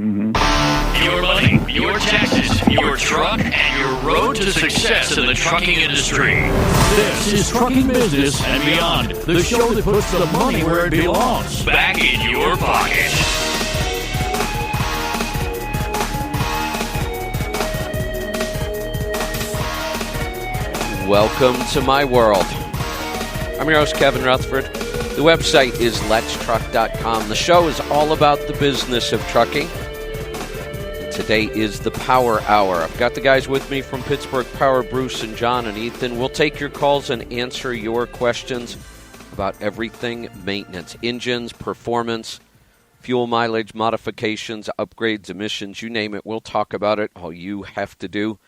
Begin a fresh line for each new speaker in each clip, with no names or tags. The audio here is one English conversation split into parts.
Your money, your taxes, your truck, and your road to success in the trucking industry. This is Trucking Business and Beyond, the show that puts the money where it belongs, back in your pocket.
Welcome to my world. I'm your host, Kevin Rutherford. The website is letstruck.com. The show is all about the business of trucking. Today is the Power Hour. I've got the guys with me from Pittsburgh Power, Bruce and John and Ethan. We'll take your calls and answer your questions about everything maintenance, engines, performance, fuel mileage, modifications, upgrades, emissions, you name it. We'll talk about it. All you have to do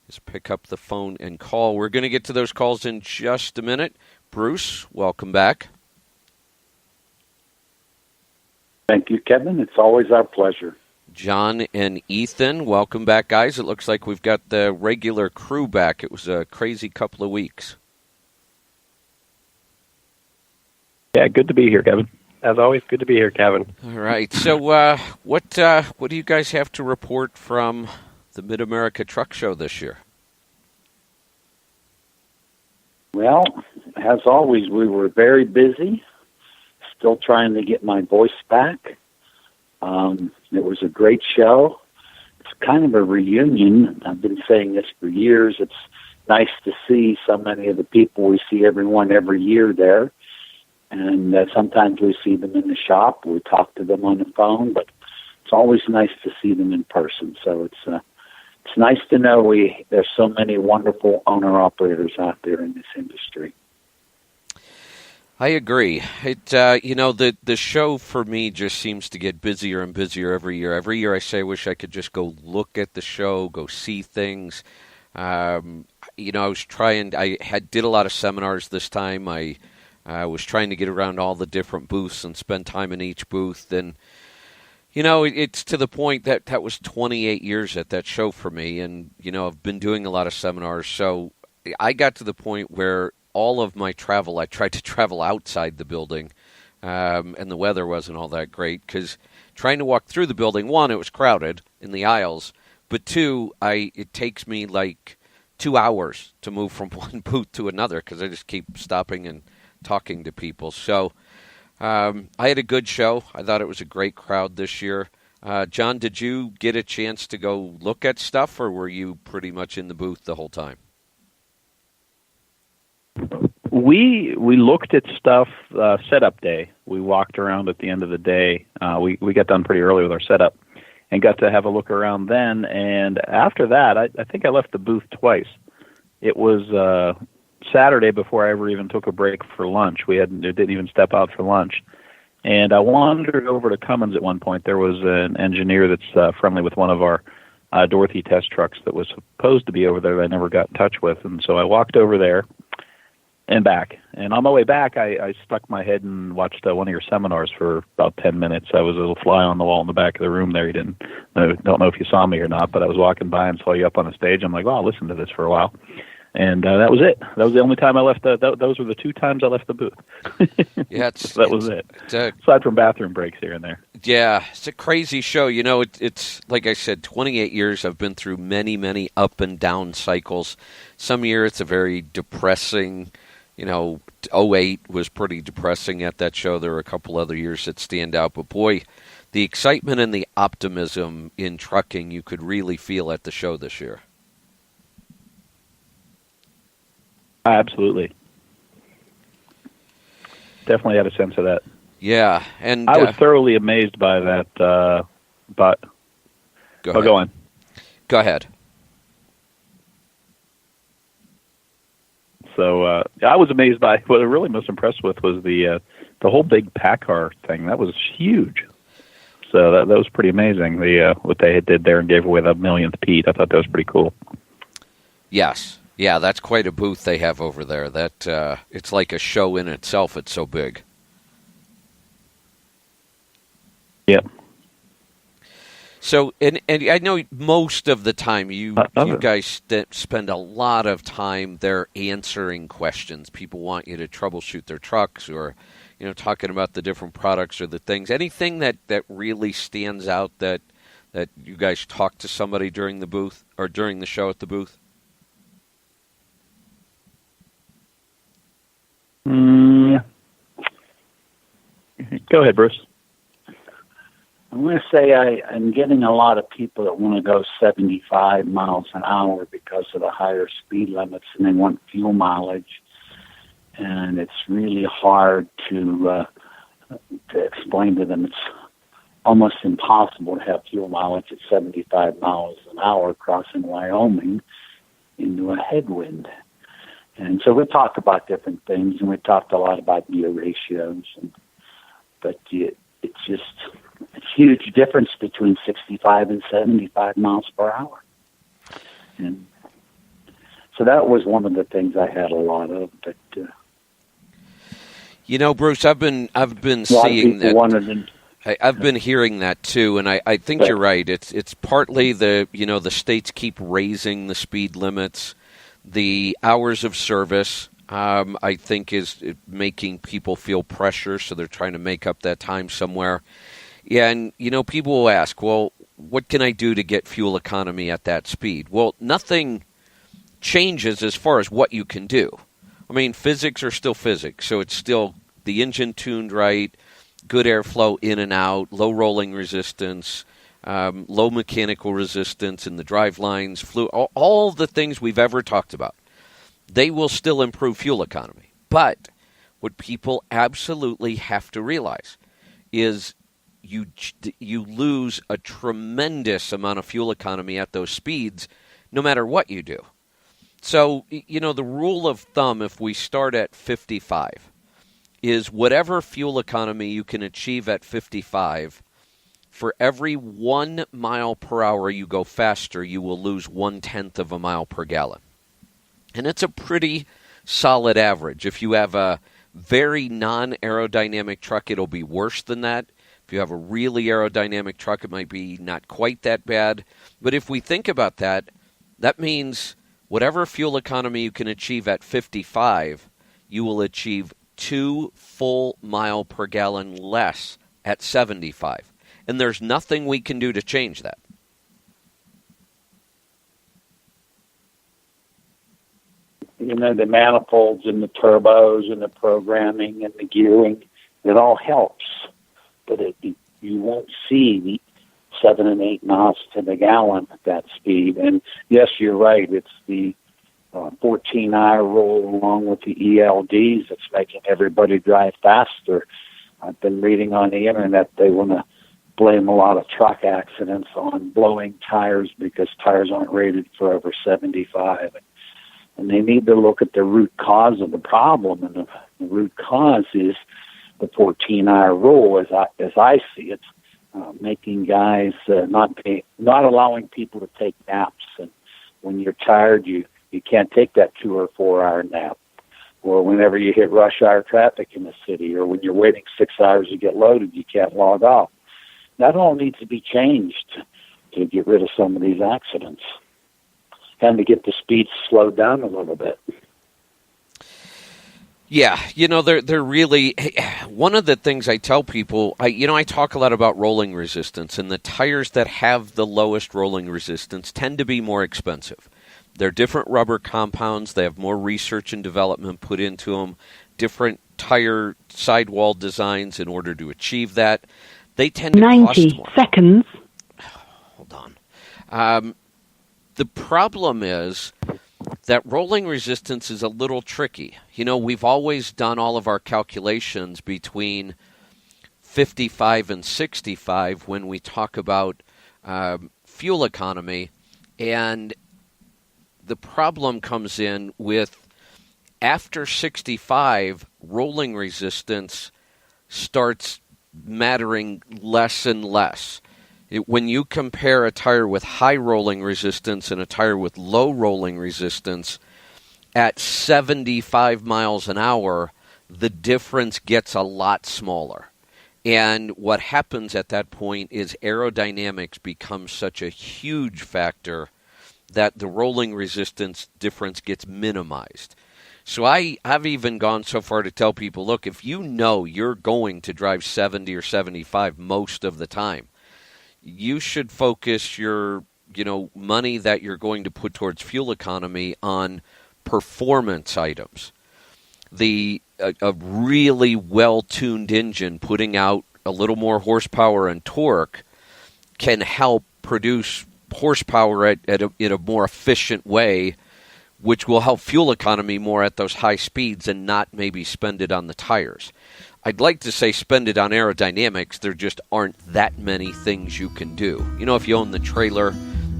is pick up the phone and call. We're going to get to those calls in just a minute. Bruce, welcome back.
Thank you, Kevin. It's always our pleasure.
John and Ethan, welcome back, guys. It looks like we've got the regular crew back. It was a crazy couple of weeks.
Yeah, good to be here, Kevin. As always, good to be here, Kevin.
All right. So what do you guys have to report from the Mid-America Truck Show this year?
Well, as always, we were very busy, still trying to get my voice back. It was a great show. It's kind of a reunion. I've been saying this for years. It's nice to see so many of the people. We see everyone every year there. And sometimes we see them in the shop. We talk to them on the phone, but it's always nice to see them in person. So it's nice to know there's so many wonderful owner-operators out there in this industry.
I agree. The show for me just seems to get busier and busier every year. Every year I say I wish I could just go look at the show, go see things. I did a lot of seminars this time. I was trying to get around all the different booths and spend time in each booth. And, it's to the point that was 28 years at that show for me. And, I've been doing a lot of seminars. So I got to the point where all of my travel, I tried to travel outside the building, and the weather wasn't all that great because trying to walk through the building, one, it was crowded in the aisles, but two, it takes me like 2 hours to move from one booth to another because I just keep stopping and talking to people. So I had a good show. I thought it was a great crowd this year. John, did you get a chance to go look at stuff, or were you pretty much in the booth the whole time?
We looked at stuff setup day. We walked around at the end of the day. We got done pretty early with our setup and got to have a look around then. And after that, I think I left the booth twice. It was Saturday before I ever even took a break for lunch. Didn't even step out for lunch. And I wandered over to Cummins at one point. There was an engineer that's friendly with one of our Dorothy test trucks that was supposed to be over there that I never got in touch with. And so I walked over there and back. And on my way back, I stuck my head and watched one of your seminars for about 10 minutes. I was a little fly on the wall in the back of the room there. Don't know if you saw me or not, but I was walking by and saw you up on the stage. I'm like, well, I'll listen to this for a while. And that was it. That was the only time I left. Those were the 2 times I left the booth.
Yeah,
that was it. Aside from bathroom breaks here and there.
Yeah, it's a crazy show. It's like I said, 28 years. I've been through many, many up and down cycles. Some year it's a very depressing. 08 was pretty depressing at that show. There were a couple other years that stand out. But boy, the excitement and the optimism in trucking you could really feel at the show this year.
Absolutely. Definitely had a sense of that.
Yeah. And
I was thoroughly amazed by that. But go on.
Go ahead.
So I was amazed by what I was really most impressed with was the whole big PowerHour thing. That was huge. So that was pretty amazing. What they did there and gave away the millionth Pete. I thought that was pretty cool.
Yes. Yeah, that's quite a booth they have over there. That it's like a show in itself. It's so big.
Yep.
So, and I know most of the time you guys spend a lot of time there answering questions. People want you to troubleshoot their trucks or, talking about the different products or the things. Anything that really stands out that that you guys talked to somebody during the booth or during the show at the booth?
Go ahead, Bruce.
I'm going to say I'm getting a lot of people that want to go 75 miles an hour because of the higher speed limits, and they want fuel mileage. And it's really hard to explain to them. It's almost impossible to have fuel mileage at 75 miles an hour crossing Wyoming into a headwind. And so we talked about different things, and we talked a lot about gear ratios. But it's just a huge difference between 65 and 75 miles per hour. And so that was one of the things I had a lot of. But
Bruce, I've been seeing that. I've been hearing that too, and I think you're right. It's partly the states keep raising the speed limits, the hours of service. I think is making people feel pressure, so they're trying to make up that time somewhere. And people will ask, well, what can I do to get fuel economy at that speed? Well, nothing changes as far as what you can do. I mean, physics are still physics, so it's still the engine tuned right, good airflow in and out, low rolling resistance, low mechanical resistance in the drive lines, all the things we've ever talked about. They will still improve fuel economy. But what people absolutely have to realize is you lose a tremendous amount of fuel economy at those speeds no matter what you do. So, the rule of thumb, if we start at 55, is whatever fuel economy you can achieve at 55, for every 1 mile per hour you go faster, you will lose 1/10 of a mile per gallon. And it's a pretty solid average. If you have a very non-aerodynamic truck, it'll be worse than that. If you have a really aerodynamic truck, it might be not quite that bad. But if we think about that, that means whatever fuel economy you can achieve at 55, you will achieve 2 full mile per gallon less at 75. And there's nothing we can do to change that.
The manifolds and the turbos and the programming and the gearing, it all helps. But you won't see the 7 and 8 miles to the gallon at that speed. And yes, you're right. It's the 14-hour rule along with the ELDs that's making everybody drive faster. I've been reading on the internet they want to blame a lot of truck accidents on blowing tires because tires aren't rated for over 75. And they need to look at the root cause of the problem, and the root cause is the 14-hour rule, as I see it, making guys not allowing people to take naps. And when you're tired, you can't take that 2 or 4 hour nap. Or whenever you hit rush hour traffic in the city, or when you're waiting 6 hours to get loaded, you can't log off. That all needs to be changed to get rid of some of these accidents and to get the speed slowed down a little bit.
Yeah, they're really one of the things I tell people. I talk a lot about rolling resistance, and the tires that have the lowest rolling resistance tend to be more expensive. They're different rubber compounds. They have more research and development put into them, different tire sidewall designs in order to achieve that. They tend to cost more.
90 seconds.
Hold on. The problem is that rolling resistance is a little tricky. We've always done all of our calculations between 55 and 65 when we talk about fuel economy, and the problem comes in with after 65, rolling resistance starts mattering less and less. When you compare a tire with high rolling resistance and a tire with low rolling resistance, at 75 miles an hour, the difference gets a lot smaller. And what happens at that point is aerodynamics becomes such a huge factor that the rolling resistance difference gets minimized. So I've even gone so far to tell people, look, if you know you're going to drive 70 or 75 most of the time, you should focus your money that you're going to put towards fuel economy on performance items. A really well-tuned engine putting out a little more horsepower and torque can help produce horsepower in a more efficient way, which will help fuel economy more at those high speeds and not maybe spend it on the tires. I'd like to say spend it on aerodynamics. There just aren't that many things you can do. If you own the trailer,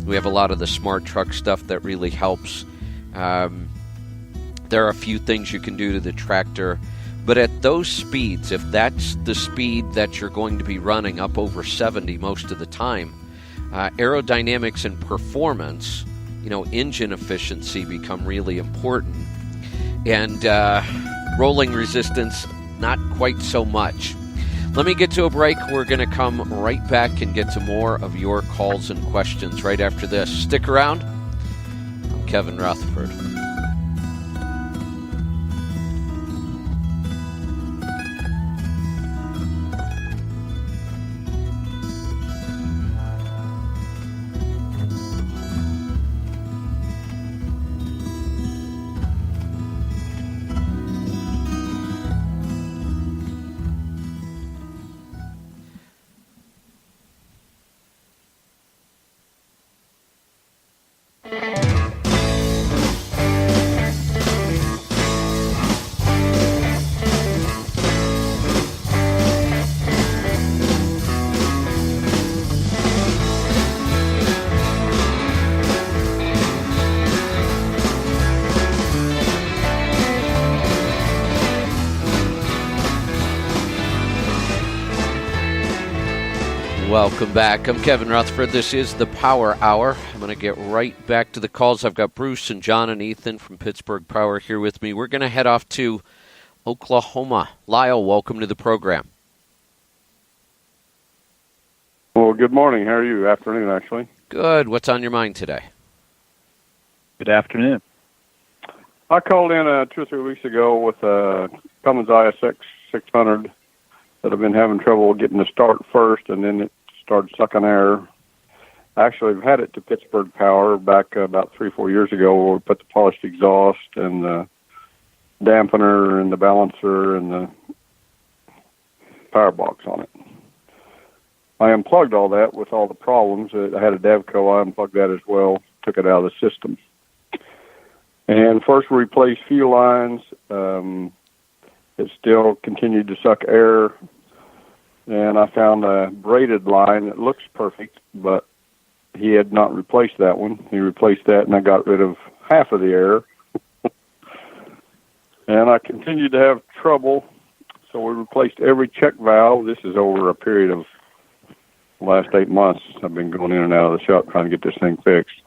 we have a lot of the smart truck stuff that really helps. There are a few things you can do to the tractor. But at those speeds, if that's the speed that you're going to be running up over 70 most of the time, aerodynamics and performance, engine efficiency become really important. And rolling resistance, not quite so much. Let me get to a break. We're going to come right back and get to more of your calls and questions right after this. Stick around. I'm Kevin Rutherford. Welcome back. I'm Kevin Rutherford. This is the Power Hour. I'm going to get right back to the calls. I've got Bruce and John and Ethan from Pittsburgh Power here with me. We're going to head off to Oklahoma. Lyle, welcome to the program.
Well, good morning. How are you? Afternoon, actually.
Good. What's on your mind today?
Good afternoon.
I called in 2 or 3 weeks ago with a Cummins ISX 600 that I've been having trouble getting to start first, and then it started sucking air. Actually, I've had it to Pittsburgh Power back about 3 or 4 years ago, where we put the polished exhaust and the dampener and the balancer and the power box on it. I unplugged all that with all the problems. I had a Devco. I unplugged that as well, took it out of the system. And first we replaced fuel lines. It still continued to suck air. And I found a braided line that looks perfect, but he had not replaced that one. He replaced that, and I got rid of half of the air. And I continued to have trouble, so we replaced every check valve. This is over a period of the last 8 months. I've been going in and out of the shop trying to get this thing fixed.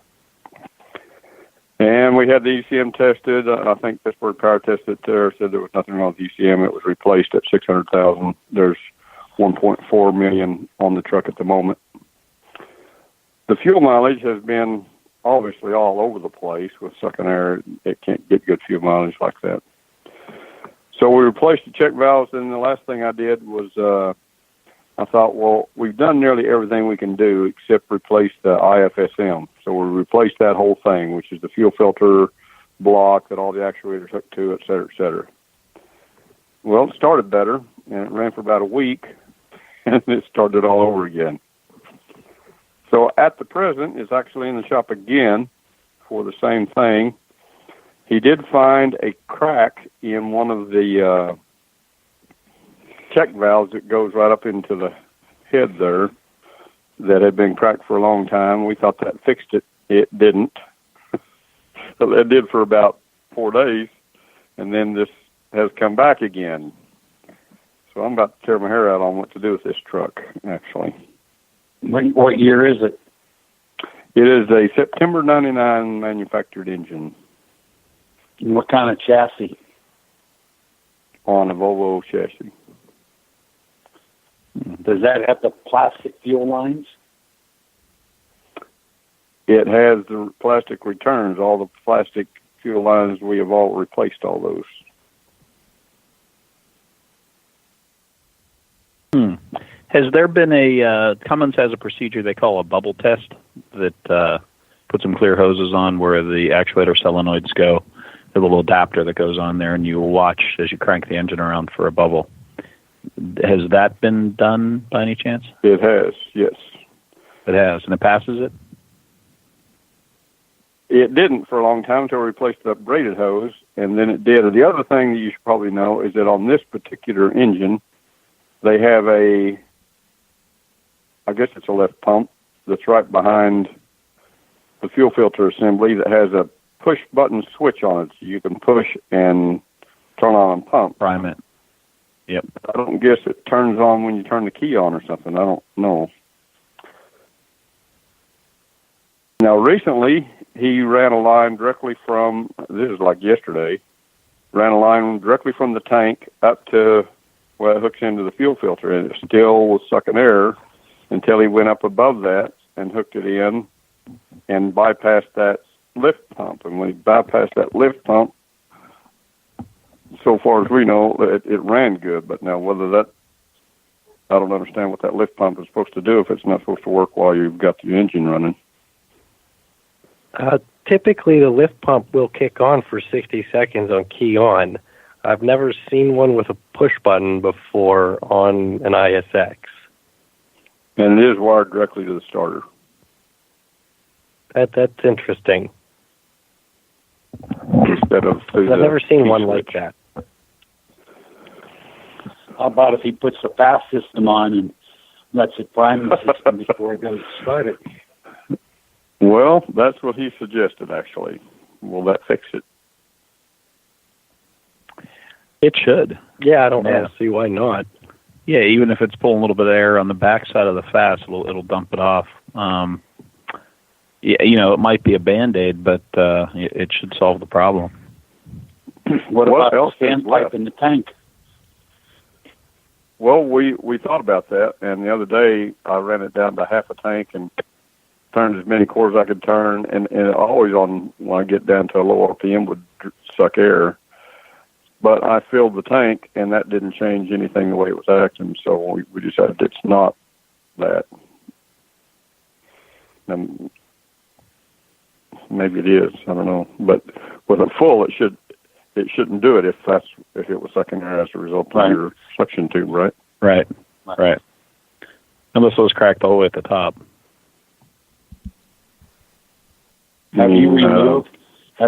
And we had the ECM tested. I think Pittsburgh Power tested it there, said there was nothing wrong with the ECM. It was replaced at $600,000. There's $1.4 million on the truck at the moment. The fuel mileage has been obviously all over the place with sucking air. It can't get good fuel mileage like that. So we replaced the check valves, and the last thing I did was I thought, well, we've done nearly everything we can do except replace the IFSM. So we replaced that whole thing, which is the fuel filter block that all the actuators hook to, et cetera, et cetera. Well, it started better, and it ran for about a week, and it started all over again. So at the present, it's actually in the shop again for the same thing. He did find a crack in one of the check valves that goes right up into the head there that had been cracked for a long time. We thought that fixed it. It didn't. It did for about 4 days, and then this has come back again. So I'm about to tear my hair out on what to do with this truck, actually.
What year is it?
It is a September 99 manufactured engine.
And what kind of chassis?
On a Volvo chassis.
Does that have the plastic fuel lines?
It has the plastic returns. All the plastic fuel lines, we have all replaced all those.
Has there been Cummins has a procedure they call a bubble test that put some clear hoses on where the actuator solenoids go. There's a little adapter that goes on there, and you will watch as you crank the engine around for a bubble. Has that been done by any chance?
It has, yes.
It has, and it passes it?
It didn't for a long time until we replaced the upgraded hose, and then it did. The other thing that you should probably know is that on this particular engine, they have I guess it's a lift pump that's right behind the fuel filter assembly that has a push-button switch on it. So you can push and turn on and pump.
Prime it. Yep.
I don't guess it turns on when you turn the key on or something. I don't know. Now, recently, he ran a line directly from, this is like yesterday, ran a line directly from the tank up to where it hooks into the fuel filter, and it still was sucking air until he went up above that and hooked it in and bypassed that lift pump. And when he bypassed that lift pump, so far as we know, it ran good. But now whether that, I don't understand what that lift pump is supposed to do if it's not supposed to work while you've got the engine running.
Typically, the lift pump will kick on for 60 seconds on key on. I've never seen one with a push button before on an ISX.
And it is wired directly to the starter.
That's interesting.
Instead of
I've never seen one like that.
How about if he puts the fast system on and lets it prime the system before it goes started?
Well, that's what he suggested, actually. Will that fix it?
It should.
Yeah, I don't see why not.
Yeah, even if it's pulling a little bit of air on the backside of the fast, it'll dump it off. Yeah, it might be a Band-Aid, but it should solve the problem.
What about the standpipe in the tank?
Well, we thought about that, and the other day I ran it down to half a tank and turned as many cores I could turn, and always when I get down to a low RPM would suck air. But I filled the tank, and that didn't change anything the way it was acting, so we decided it's not that. And maybe it is, I don't know. But with it full, it shouldn't do it if it was sucking air as a result of your suction tube, right?
Right. Unless it was cracked all the way at the top.
Have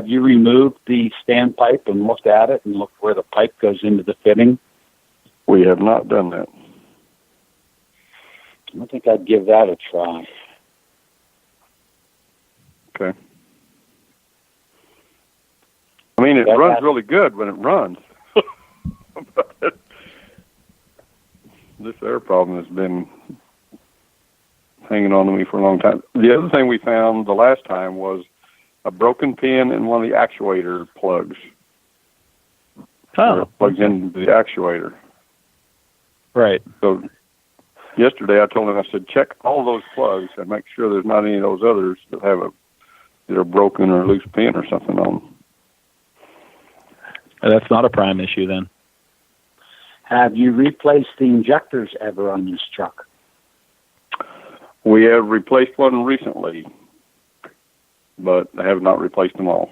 you removed the standpipe and looked at it and looked where the pipe goes into the fitting?
We have not done that.
I think I'd give that a try.
Okay. I mean, it runs really good when it runs. But this air problem has been hanging on to me for a long time. The other thing we found the last time was a broken pin in one of the actuator plugs.
Oh.
It plugs into the actuator.
Right.
So yesterday I told him, I said, check all those plugs and make sure there's not any of those others that have either a broken or loose pin or something on them.
That's not a prime issue then.
Have you replaced the injectors ever on this truck?
We have replaced one recently, but I have not replaced them all.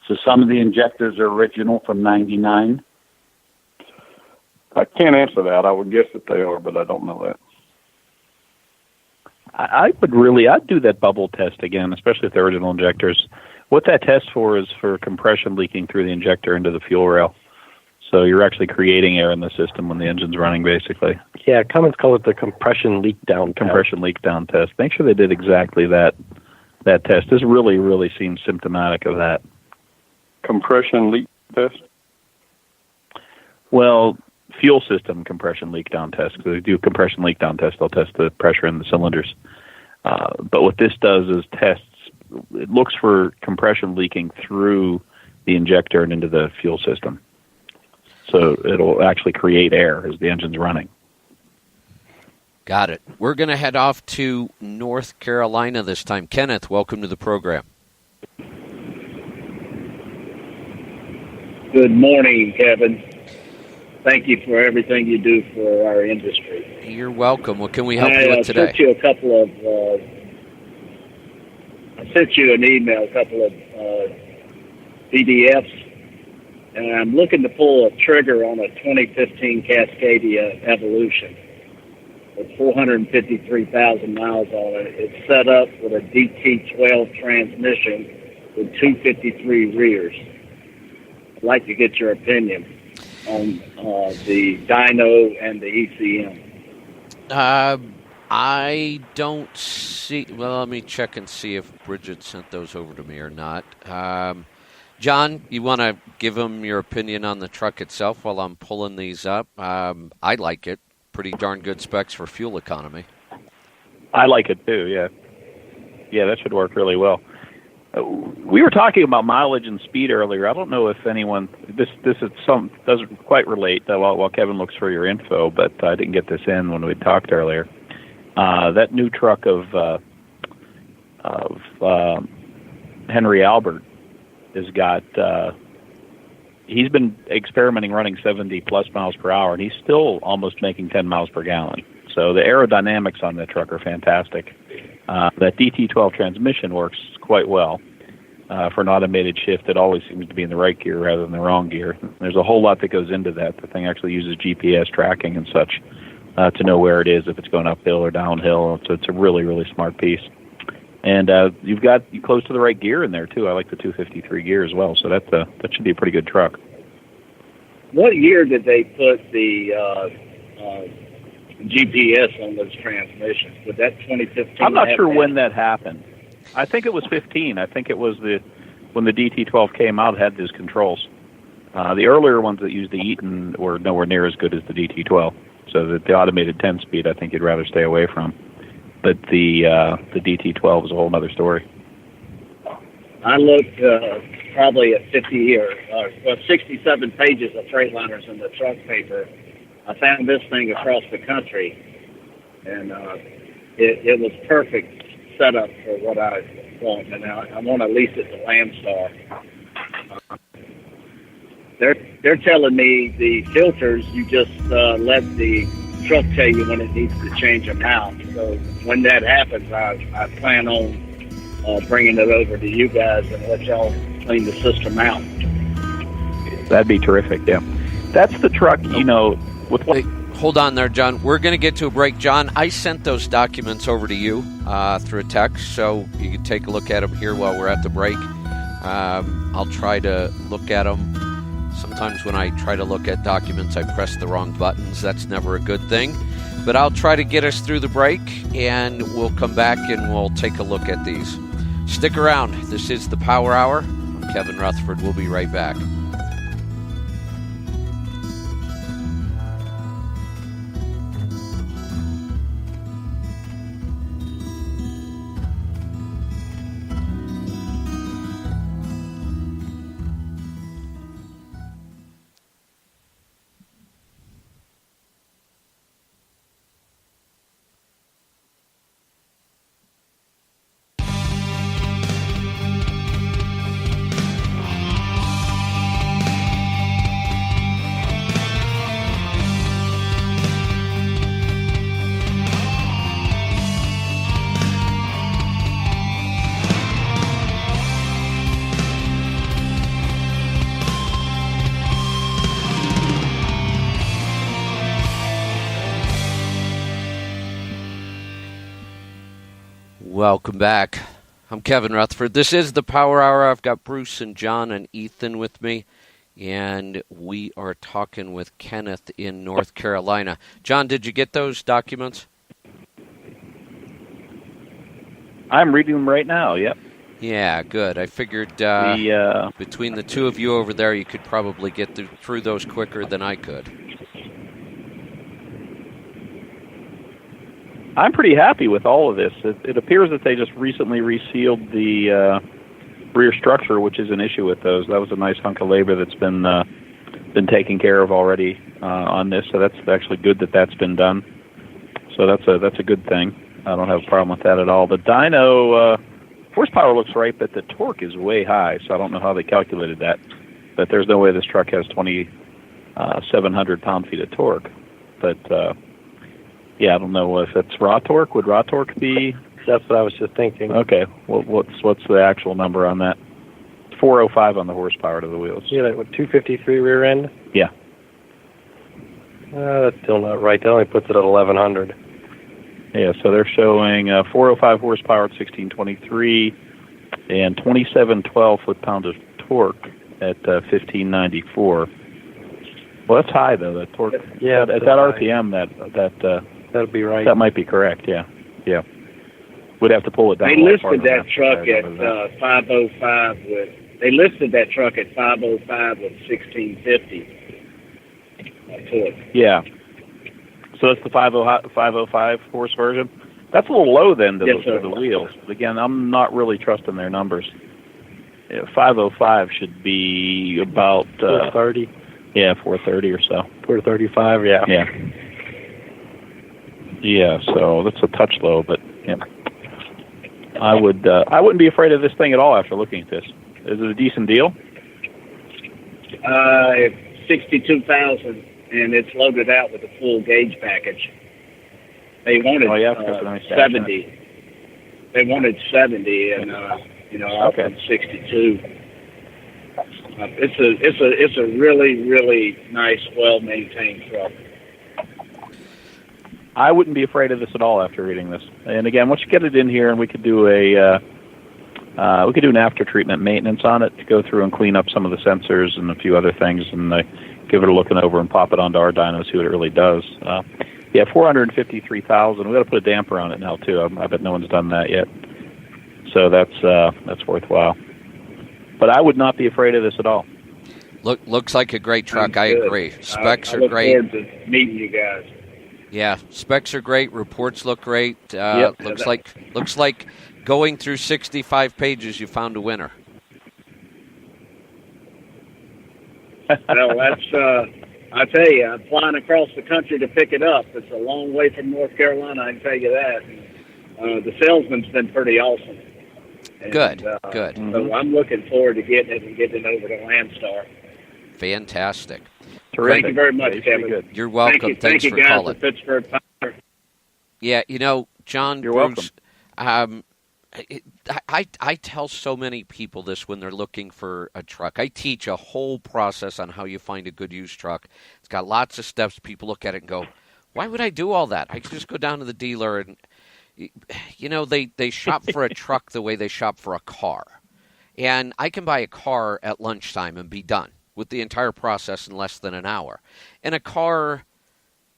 So some of the injectors are original from 99?
I can't answer that. I would guess that they are, but I don't know that.
I'd do that bubble test again, especially with the original injectors. What that test for is for compression leaking through the injector into the fuel rail. So you're actually creating air in the system when the engine's running, basically.
Yeah, Cummins call it the compression leak down test.
Compression leak down test. Make sure they did exactly that test. This really, really seems symptomatic of that.
Compression leak test?
Well, fuel system compression leak down test. Because they do a compression leak down test, they'll test the pressure in the cylinders. But what this does is it looks for compression leaking through the injector and into the fuel system. So it'll actually create air as the engine's running.
Got it. We're going to head off to North Carolina this time. Kenneth, welcome to the program.
Good morning, Kevin. thank you for everything you do for our industry.
You're welcome. What can we help you with today?
I sent you a couple of. I sent you an email, a couple of PDFs, and I'm looking to pull a trigger on a 2015 Cascadia Evolution with 453,000 miles on it. It's set up with a DT12 transmission with 253 rears. I'd like to get your opinion on the dyno and the ECM.
I don't see. Well, let me check and see if Bridget sent those over to me or not. John, you want to give him your opinion on the truck itself while I'm pulling these up? I like it. Pretty darn good specs for fuel economy.
I like it too. Yeah, that should work really well. We were talking about mileage and speed earlier. I don't know if anyone this is some doesn't quite relate while Kevin looks for your info, but I didn't get this in when we talked earlier. That new truck of Henry Albert has got. He's been experimenting running 70 plus miles per hour, and he's still almost making 10 miles per gallon. So the aerodynamics on that truck are fantastic. That DT12 transmission works quite well for an automated shift. It always seems to be in the right gear rather than the wrong gear. There's a whole lot that goes into that. The thing actually uses GPS tracking and such to know where it is, if it's going uphill or downhill. So it's a really, really smart piece. And you've got you close to the right gear in there, too. I like the 253 gear as well, so that should be a pretty good truck.
What year did they put the GPS on those transmissions? Was that 2015?
I'm not sure when that happened. I think it was 15. I think it was when the DT12 came out, it had those controls. The earlier ones that used the Eaton were nowhere near as good as the DT12. So the automated 10-speed, I think you'd rather stay away from. But the DT12 is a whole other story.
I looked probably at 67 pages of Freightliners in the truck paper. I found this thing across the country, and it was perfect setup for what I want. And I want to lease it to Landstar. They're telling me the filters, you just let the truck tell you when it needs to change them out. So when that happens, I plan on bringing it over to you guys and let y'all clean the system out.
That'd be terrific, yeah. That's the truck, with what...
Hey, hold on there, John. We're going to get to a break. John, I sent those documents over to you through a text, so you can take a look at them here while we're at the break. I'll try to look at them. Sometimes when I try to look at documents, I press the wrong buttons. That's never a good thing. But I'll try to get us through the break, and we'll come back and we'll take a look at these. Stick around. This is the Power Hour. I'm Kevin Rutherford. We'll be right back. Welcome back. I'm Kevin Rutherford. This is the Power Hour. I've got Bruce and John and Ethan with me, and we are talking with Kenneth in North Carolina. John, did you get those documents?
I'm reading them right now, yep.
Yeah, good. I figured between the two of you over there, you could probably get through those quicker than I could.
I'm pretty happy with all of this. It appears that they just recently resealed the rear structure, which is an issue with those. That was a nice hunk of labor that's been taken care of already on this. So that's actually good that that's been done. So that's a good thing. I don't have a problem with that at all. The dyno horsepower looks right, but the torque is way high. So I don't know how they calculated that. But there's no way this truck has 20 700 pound-feet of torque. But, yeah, I don't know if it's raw torque. Would raw torque be?
That's what I was just thinking.
Okay. What's the actual number on that? 405 on the horsepower to the wheels.
Yeah, like, what, 253 rear end?
Yeah.
That's still not right. That only puts it at 1100.
Yeah, so they're showing 405 horsepower at 1623 and 2712 foot-pounds of torque at 1594. Well, that's high though. That torque.
Yeah,
at that RPM,
that'd be right.
That might be correct. Yeah. We'd have to pull it down.
They listed that truck at 505 with. They listed that truck at 505 with 1650 torque.
Yeah. So that's the 505 horse version. That's a little low then to the wheels. But again, I'm not really trusting their numbers. 505 should be about
430.
Yeah, 430 or so.
435. Yeah.
Yeah. So that's a touch low, but yeah. I wouldn't be afraid of this thing at all after looking at this. Is it a decent deal?
62,000, and it's loaded out with a full gauge package. They wanted 70. They wanted 70, and offered 62. It's a really, really nice, well-maintained truck.
I wouldn't be afraid of this at all after reading this. And again, once you get it in here, and we could do an after treatment maintenance on it to go through and clean up some of the sensors and a few other things, and give it a looking over and pop it onto our dyno, see what it really does. 453,000. We got to put a damper on it now too. I bet no one's done that yet. So that's worthwhile. But I would not be afraid of this at all.
Looks like a great truck. I agree. Specs are great.
I look forward to meeting you guys.
Yeah, specs are great. Reports look great. Looks like going through 65 pages, you found a winner.
Well, that's I tell you, I'm flying across the country to pick it up. It's a long way from North Carolina, I can tell you that. The salesman's been pretty awesome. And,
good.
So I'm looking forward to getting it and getting it over to Landstar.
Fantastic.
Terrific.
Thank you very much, Kevin.
Good.
You're welcome.
Thank you
for
guys
calling.
at Pittsburgh Power.
Yeah, John,
you're
Bruce,
welcome.
I tell so many people this when they're looking for a truck. I teach a whole process on how you find a good used truck. It's got lots of steps. People look at it and go, why would I do all that? I could just go down to the dealer and, they shop for a truck the way they shop for a car. And I can buy a car at lunchtime and be done with the entire process in less than an hour. And a car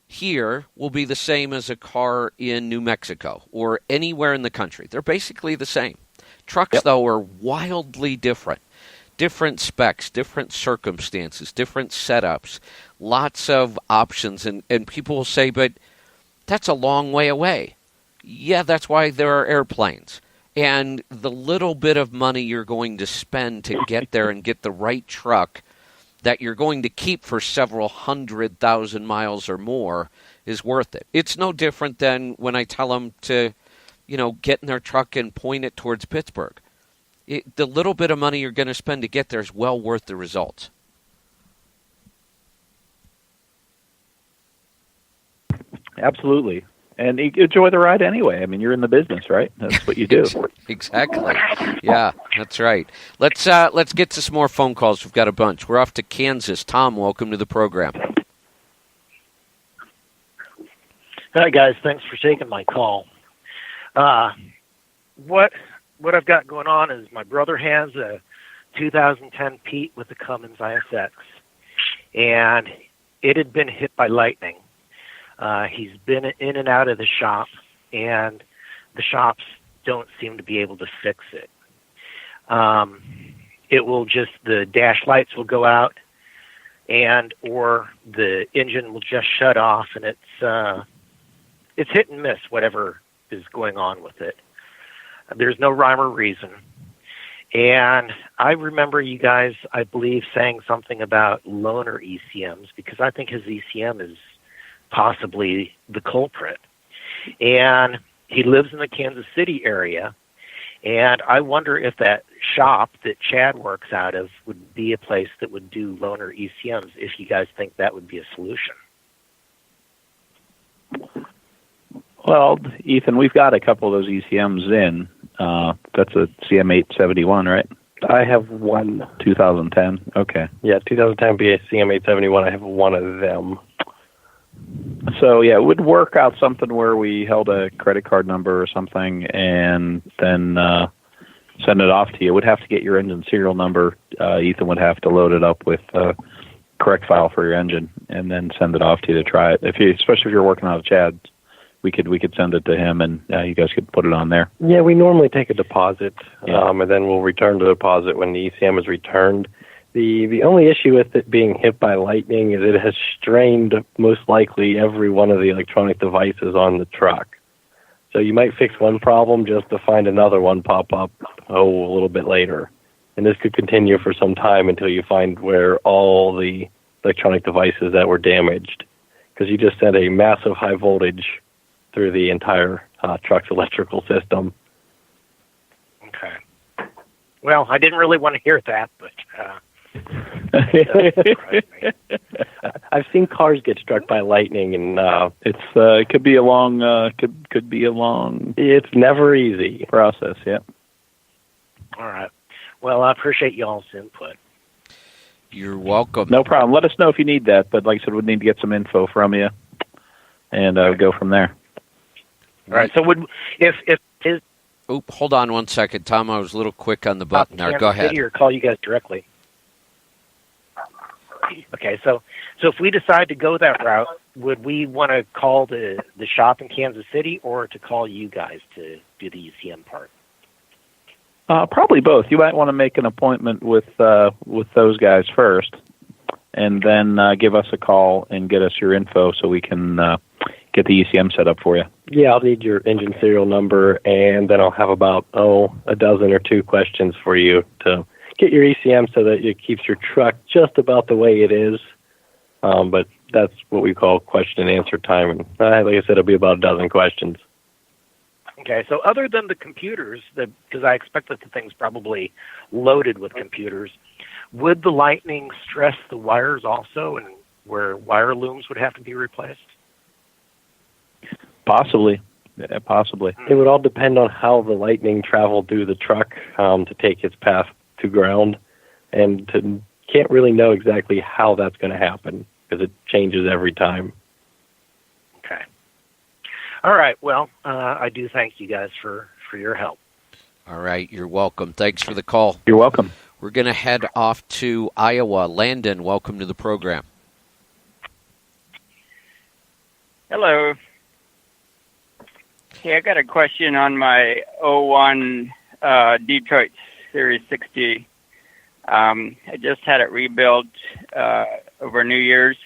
here will be the same as a car in New Mexico or anywhere in the country. They're basically the same. Trucks, though, are wildly different. Different specs, different circumstances, different setups, lots of options. And people will say, but that's a long way away. Yeah, that's why there are airplanes. And the little bit of money you're going to spend to get there and get the right truck that you're going to keep for several 100,000 miles or more is worth it. It's no different than when I tell them to, get in their truck and point it towards Pittsburgh. The little bit of money you're going to spend to get there is well worth the results.
Absolutely. And enjoy the ride anyway. I mean, you're in the business, right? That's what you do.
Exactly. Yeah, that's right. Let's get to some more phone calls. We've got a bunch. We're off to Kansas. Tom, welcome to the program.
Hi, guys. Thanks for taking my call. What I've got going on is my brother has a 2010 Pete with a Cummins ISX, and it had been hit by lightning. He's been in and out of the shop, and the shops don't seem to be able to fix it. It will just, the dash lights will go out, or the engine will just shut off, and it's hit and miss, whatever is going on with it. There's no rhyme or reason. And I remember you guys, I believe, saying something about loaner ECMs, because I think his ECM is possibly the culprit. And he lives in the Kansas City area, And I wonder if that shop that Chad works out of would be a place that would do loaner ECMs, if you guys think that would be a solution.
Well, Ethan, we've got a couple of those ECMs in. That's a CM871, right?
I have one.
2010. Okay.
Yeah, 2010 BA CM871. I have one of them.
So, yeah, it would work out something where we held a credit card number or something and then send it off to you. It would have to get your engine serial number. Ethan would have to load it up with the correct file for your engine and then send it off to you to try it. Especially if you're working out of Chad's, we could send it to him and you guys could put it on there.
Yeah, we normally take a deposit,
Yeah.
and then we'll return the deposit when the ECM is returned. The only issue with it being hit by lightning is it has strained most likely every one of the electronic devices on the truck. So you might fix one problem just to find another one pop up a little bit later. And this could continue for some time until you find where all the electronic devices that were damaged. Because you just sent a massive high voltage through the entire truck's electrical system.
Okay. Well, I didn't really want to hear that, but
I've seen cars get struck by lightning, and
it could be a long could be a long
it's never easy.
process. Yeah.
all right. Well, I appreciate y'all's input.
You're welcome.
No problem. Let us know if you need that. But like I said, we'd need to get some info from you, and go from there.
All right. So if his
Oop, hold on one second, Tom. I was a little quick on the button there. Go ahead.
Or call you guys directly. Okay, so if we decide to go that route, would we want to call the shop in Kansas City or to call you guys to do the ECM part?
Probably both. You might want to make an appointment with those guys first, and then give us a call and get us your info so we can get the ECM set up for you.
Yeah, I'll need your engine serial number, and then I'll have about, a dozen or two questions for you to get your ECM so that it keeps your truck just about the way it is. But that's what we call question and answer time. And like I said, it'll be about a dozen questions.
Okay, so other than the computers, because I expect that the thing's probably loaded with computers, would the lightning stress the wires also, and where wire looms would have to be replaced?
Possibly. Yeah, possibly.
It would all depend on how the lightning traveled through the truck to take its path to ground, and can't really know exactly how that's going to happen because it changes every time.
Okay. All right. Well, I do thank you guys for your help.
All right. You're welcome. Thanks for the call.
You're welcome.
We're going to head off to Iowa. Landon, welcome to the program.
Hello. Hey, I got a question on my 01 Detroit Series 60. I just had it rebuilt over New Year's.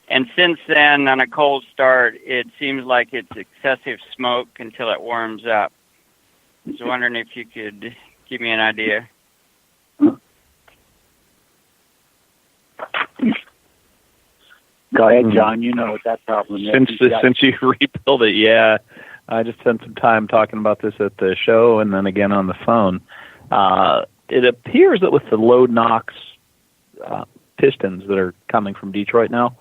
And since then, on a cold start, it seems like it's excessive smoke until it warms up. I was wondering if you could give me an idea.
Go ahead, John. You know what that problem is.
Since you rebuilt it, yeah. I just spent some time talking about this at the show and then again on the phone. It appears that with the low NOx pistons that are coming from Detroit now,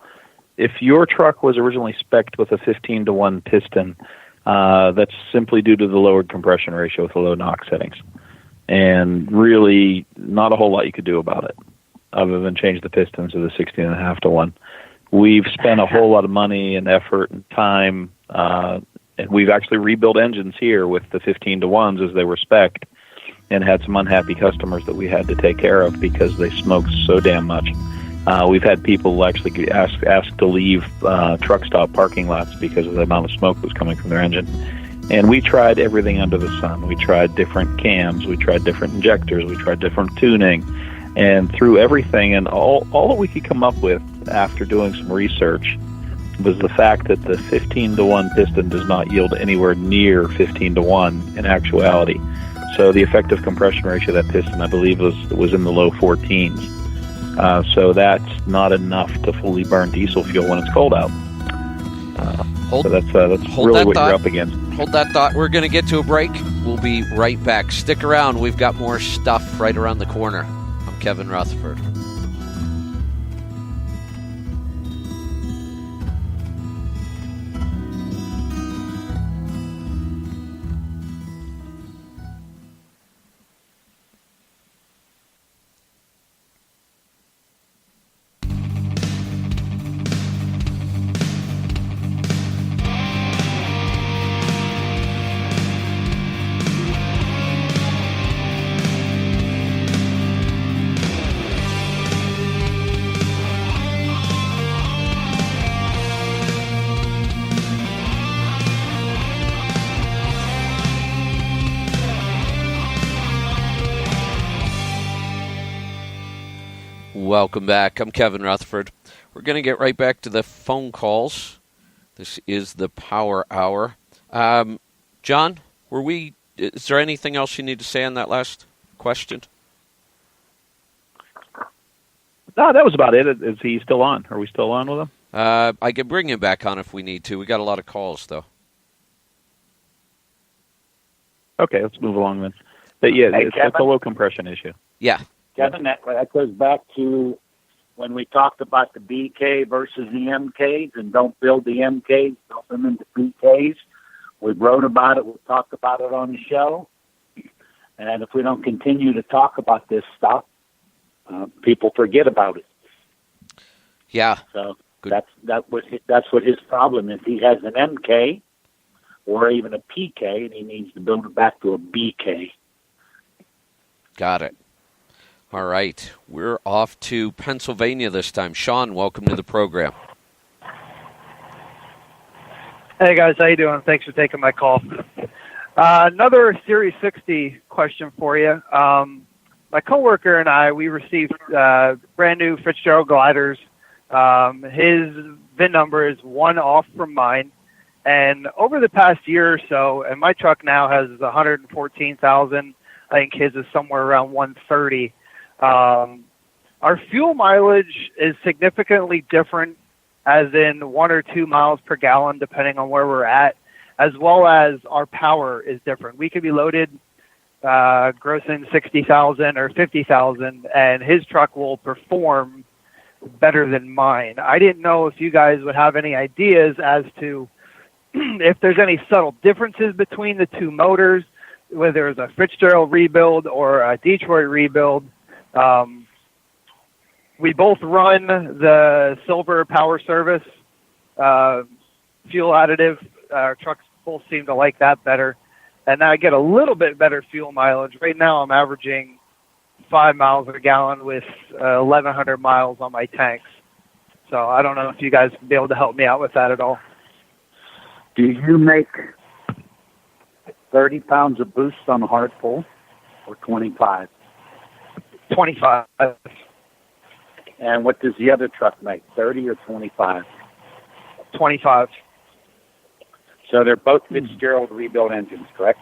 if your truck was originally spec'd with a 15-to-1 piston, that's simply due to the lowered compression ratio with the low NOx settings. And really not a whole lot you could do about it other than change the pistons to the 16.5-to-1. We've spent a whole lot of money and effort and time, and we've actually rebuilt engines here with the 15-to-1s as they were spec'd, and had some unhappy customers that we had to take care of because they smoked so damn much. We've had people actually ask to leave truck stop parking lots because of the amount of smoke that was coming from their engine. And we tried everything under the sun. We tried different cams, we tried different injectors, we tried different tuning, and through everything, and all that we could come up with after doing some research was the fact that the 15-to-1 piston does not yield anywhere near 15-to-1 in actuality. So the effective compression ratio of that piston, I believe, was in the low 14s. So that's not enough to fully burn diesel fuel when it's cold out.
Hold,
so that's
hold
really
that
what
thought.
you're up against.
Hold that thought. We're going to get to a break. We'll be right back. Stick around. We've got more stuff right around the corner. I'm Kevin Rutherford. Welcome back. I'm Kevin Rutherford. We're going to get right back to the phone calls. This is the Power Hour. John, is there anything else you need to say on that last question?
No, that was about it. Is he still on? Are we still on with him?
I can bring him back on if we need to. We got a lot of calls, though.
Okay, let's move along then. But yeah,
Hey,
it's a low compression issue.
Yeah.
Kevin, that goes back to when we talked about the BK versus the MKs, and don't build the MKs, build them into BKs. We wrote about it. We talked about it on the show. And if we don't continue to talk about this stuff, people forget about it.
Yeah.
So
Good.
that's what his problem is. He has an MK or even a PK, and he needs to build it back to a BK.
Got it. All right. We're off to Pennsylvania this time. Sean, welcome to the program.
Hey, guys. How you doing? Thanks for taking my call. Another Series 60 question for you. My coworker and I, we received brand new Fitzgerald gliders. His VIN number is one off from mine. And over the past year or so, and my truck now has 114,000. I think his is somewhere around 130. Our fuel mileage is significantly different, as in 1 or 2 miles per gallon, depending on where we're at, as well as our power is different. We could be loaded grossing 60,000 or 50,000, and his truck will perform better than mine. I didn't know if you guys would have any ideas as to if there's any subtle differences between the two motors, whether it's a Fitzgerald rebuild or a Detroit rebuild. We both run the Silver Power Service fuel additive. Our trucks both seem to like that better. And I get a little bit better fuel mileage. Right now I'm averaging 5 miles a gallon with 1,100 miles on my tanks. So I don't know if you guys would be able to help me out with that at all.
Do you make 30 pounds of boost on a hard pull or 25?
25.
And what does the other truck make, 30 or 25?
25.
So they're both Fitzgerald rebuild engines, correct?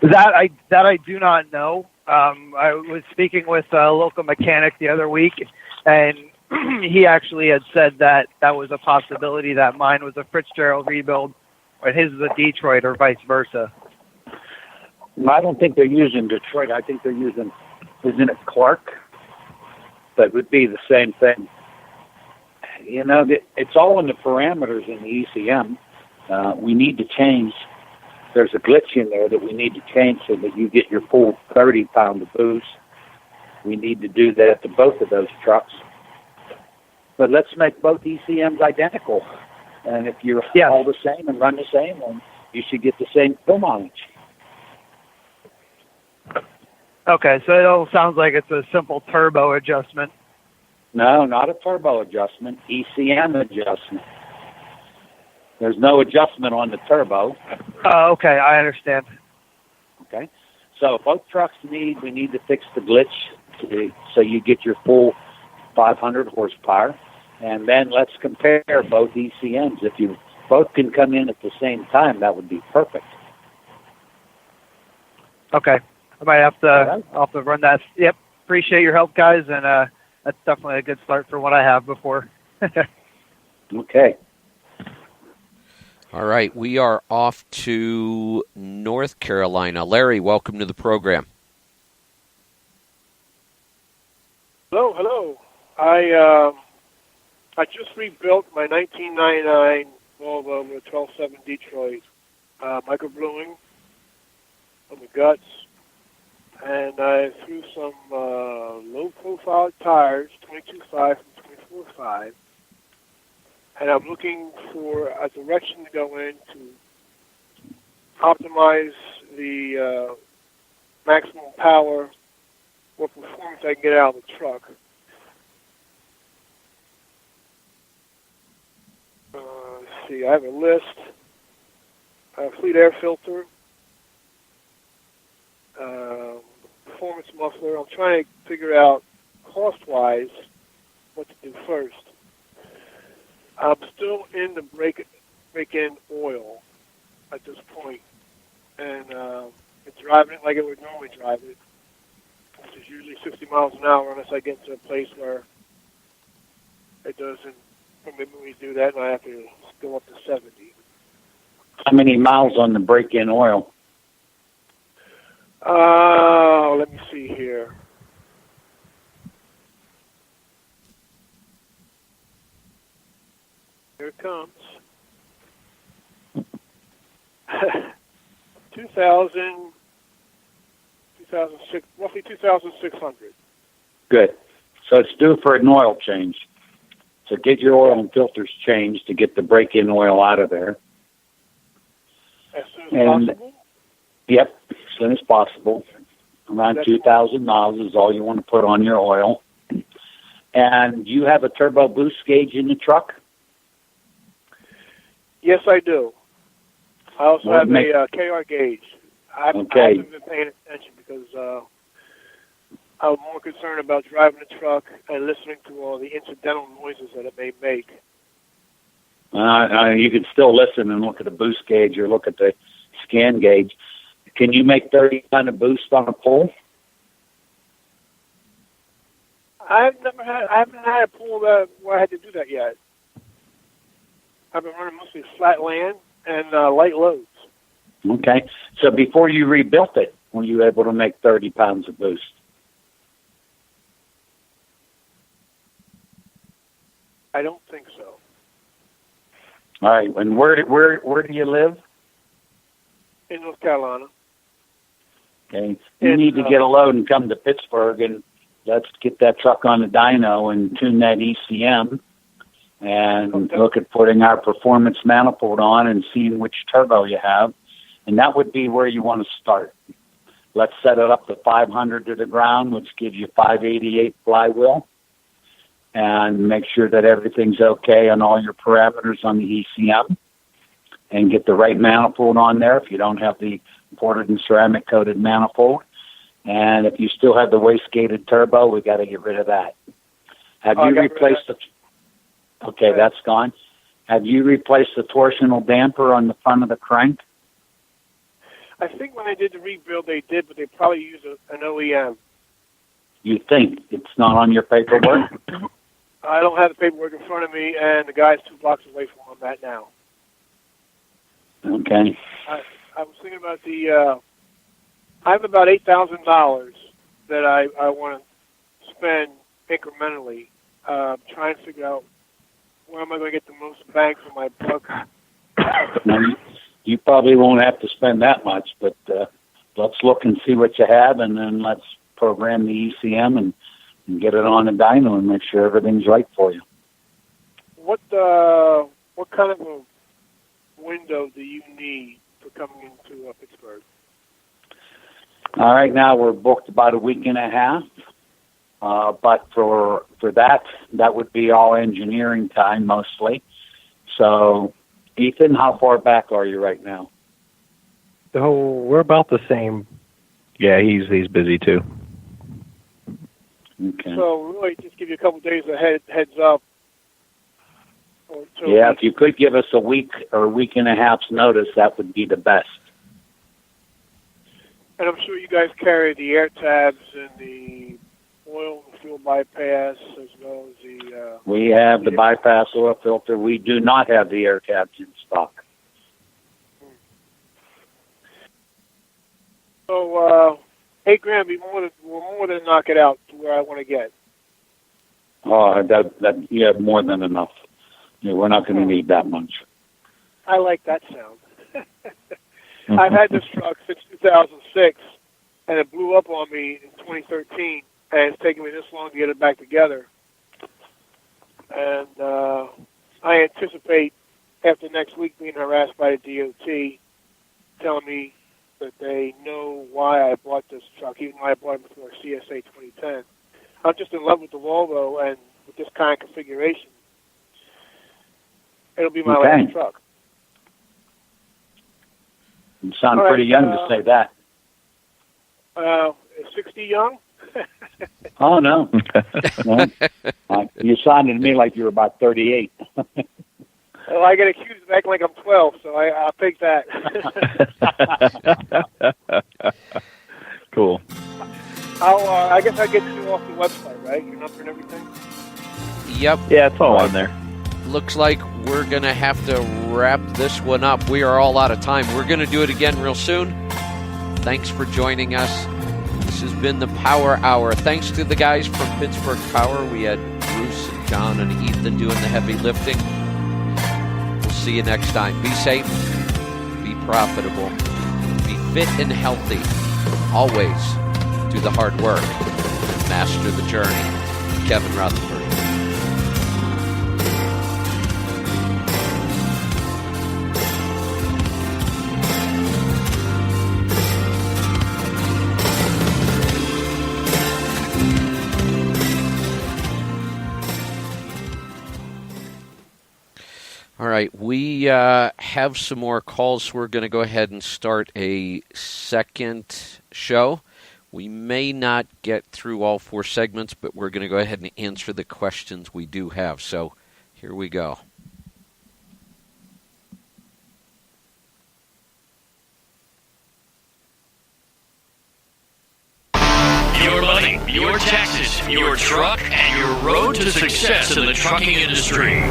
That I do not know. I was speaking with a local mechanic the other week, and he actually had said that was a possibility, that mine was a Fitzgerald rebuild, but his is a Detroit, or vice versa.
I don't think they're using Detroit. I think they're using, isn't it Clark? That would be the same thing. You know, it's all in the parameters in the ECM. We need to change. There's a glitch in there that we need to change so that you get your full 30 pound of boost. We need to do that to both of those trucks. But let's make both ECMs identical. And if you're all the same and run the same, then you should get the same fuel mileage.
Okay, so it all sounds like it's a simple turbo adjustment.
No, not a turbo adjustment, ECM adjustment. There's no adjustment on the turbo.
Okay, I understand.
Okay, so both trucks we need to fix the glitch so you get your full 500 horsepower. And then let's compare both ECMs. If you both can come in at the same time, that would be perfect.
Okay. I might have to run that. Yep. Appreciate your help, guys, and that's definitely a good start for what I have before.
Okay.
All right, we are off to North Carolina. Larry, welcome to the program.
Hello. I just rebuilt my 1999 Volvo with 12.7 Detroit microbrewing on the guts, and I threw some low-profile tires, 22.5 and 24.5, and I'm looking for a direction to go in to optimize the maximum power or performance I can get out of the truck. Let's see, I have a list. Fleet air filter, performance muffler. I'm trying to figure out cost-wise what to do first. I'm still in the break-in oil at this point, and it's driving it like it would normally drive it, which is usually 60 miles an hour unless I get to a place where it doesn't. Maybe we do that, and I have to go up to 70.
How many miles on the break-in oil?
Let me see here. Here it comes. 2006, roughly 2,600.
Good. So it's due for an oil change. So get your oil and filters changed to get the break-in oil out of there.
As soon as possible?
Yep, as soon as possible. Around 2,000 miles is all you want to put on your oil. And you have a turbo boost gauge in the truck?
Yes, I do. I also have a KR gauge. I haven't been paying attention because I was more concerned about driving the truck and listening to all the incidental noises that it may make.
You can still listen and look at the boost gauge or look at the scan gauge. Can you make 30 kind of boost on a pole?
I haven't had a pool where I had to do that yet. I've been running mostly flat land and light loads.
Okay. So before you rebuilt it, were you able to make 30 pounds of boost?
I don't think so.
All right. And where do you live?
In North Carolina.
Okay. You need to get a load and come to Pittsburgh, and let's get that truck on the dyno and tune that ECM and look at putting our performance manifold on and seeing which turbo you have. And that would be where you want to start. Let's set it up to 500 to the ground, which gives you 588 flywheel. And make sure that everything's okay on all your parameters on the ECM, and get the right manifold on there if you don't have the imported and ceramic coated manifold. And if you still have the waste-gated turbo, we got to get rid of that. Have you replaced the? Okay, that's gone. Have you replaced the torsional damper on the front of the crank?
I think when they did the rebuild, they did, but they probably used an OEM.
You think it's not on your paperwork?
I don't have the paperwork in front of me, and the guy's 2 blocks away from where I'm at now.
Okay.
I was thinking about I have about $8,000 that I want to spend incrementally, trying to figure out where am I going to get the most bang for my buck.
You probably won't have to spend that much, but let's look and see what you have, and then let's program the ECM and get it on the dyno and make sure everything's right for you.
What kind of a window do you need for coming into Pittsburgh?
All right, now we're booked about a week and a half, but for that would be all engineering time mostly. So, Ethan, how far back are you right now?
Oh, we're about the same. Yeah, he's busy too.
Okay.
So really, just give you a couple of days heads up.
Yeah, if you could give us a week or a week and a half's notice, that would be the best.
And I'm sure you guys carry the air tabs and the oil and fuel bypass as well as the...
we have the bypass oil filter. We do not have the air tabs in stock.
So, $8,000 will more than knock it out to where I want to get.
Oh, that you have more than enough. Yeah, we're not going to need that much.
I like that sound. I've had this truck since 2006, and it blew up on me in 2013, and it's taken me this long to get it back together. And I anticipate after next week being harassed by the DOT, telling me that they know why I bought this truck, even though I bought it before CSA 2010. I'm just in love with the Volvo, and with this kind of configuration, it'll be my last truck.
You sound pretty young to say that.
Is 60 young?
Oh, no. No. You sounded to me like you were about 38.
Well, I get accused of acting like I'm 12, so I'll take that.
Cool.
I guess I get you off the website, right? Your number and everything?
Yep.
Yeah, it's all on there.
Looks like we're going to have to wrap this one up. We are all out of time. We're going to do it again real soon. Thanks for joining us. This has been the Power Hour. Thanks to the guys from Pittsburgh Power. We had Bruce and John and Ethan doing the heavy lifting. We'll see you next time. Be safe. Be profitable. Be fit and healthy. Always do the hard work. Master the journey. Kevin Rutherford. All right, we have some more calls, so we're going to go ahead and start a second show. We may not get through all 4 segments, but we're going to go ahead and answer the questions we do have. So here we go.
Your money, your taxes, your truck, and your road to success in the trucking industry.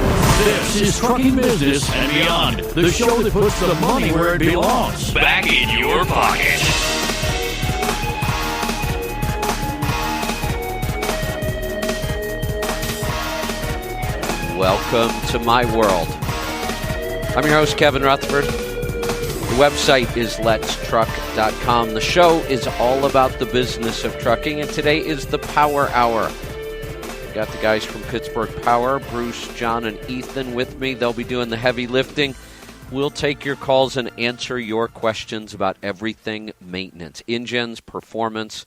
This is Trucking Business and Beyond, the show that puts the money where it belongs, back in your pocket.
Welcome to my world. I'm your host, Kevin Rutherford. The website is letstruck.com. The show is all about the business of trucking, and today is the Power Hour. We've got the guys from Pittsburgh Power, Bruce, John, and Ethan with me. They'll be doing the heavy lifting. We'll take your calls and answer your questions about everything maintenance, engines, performance,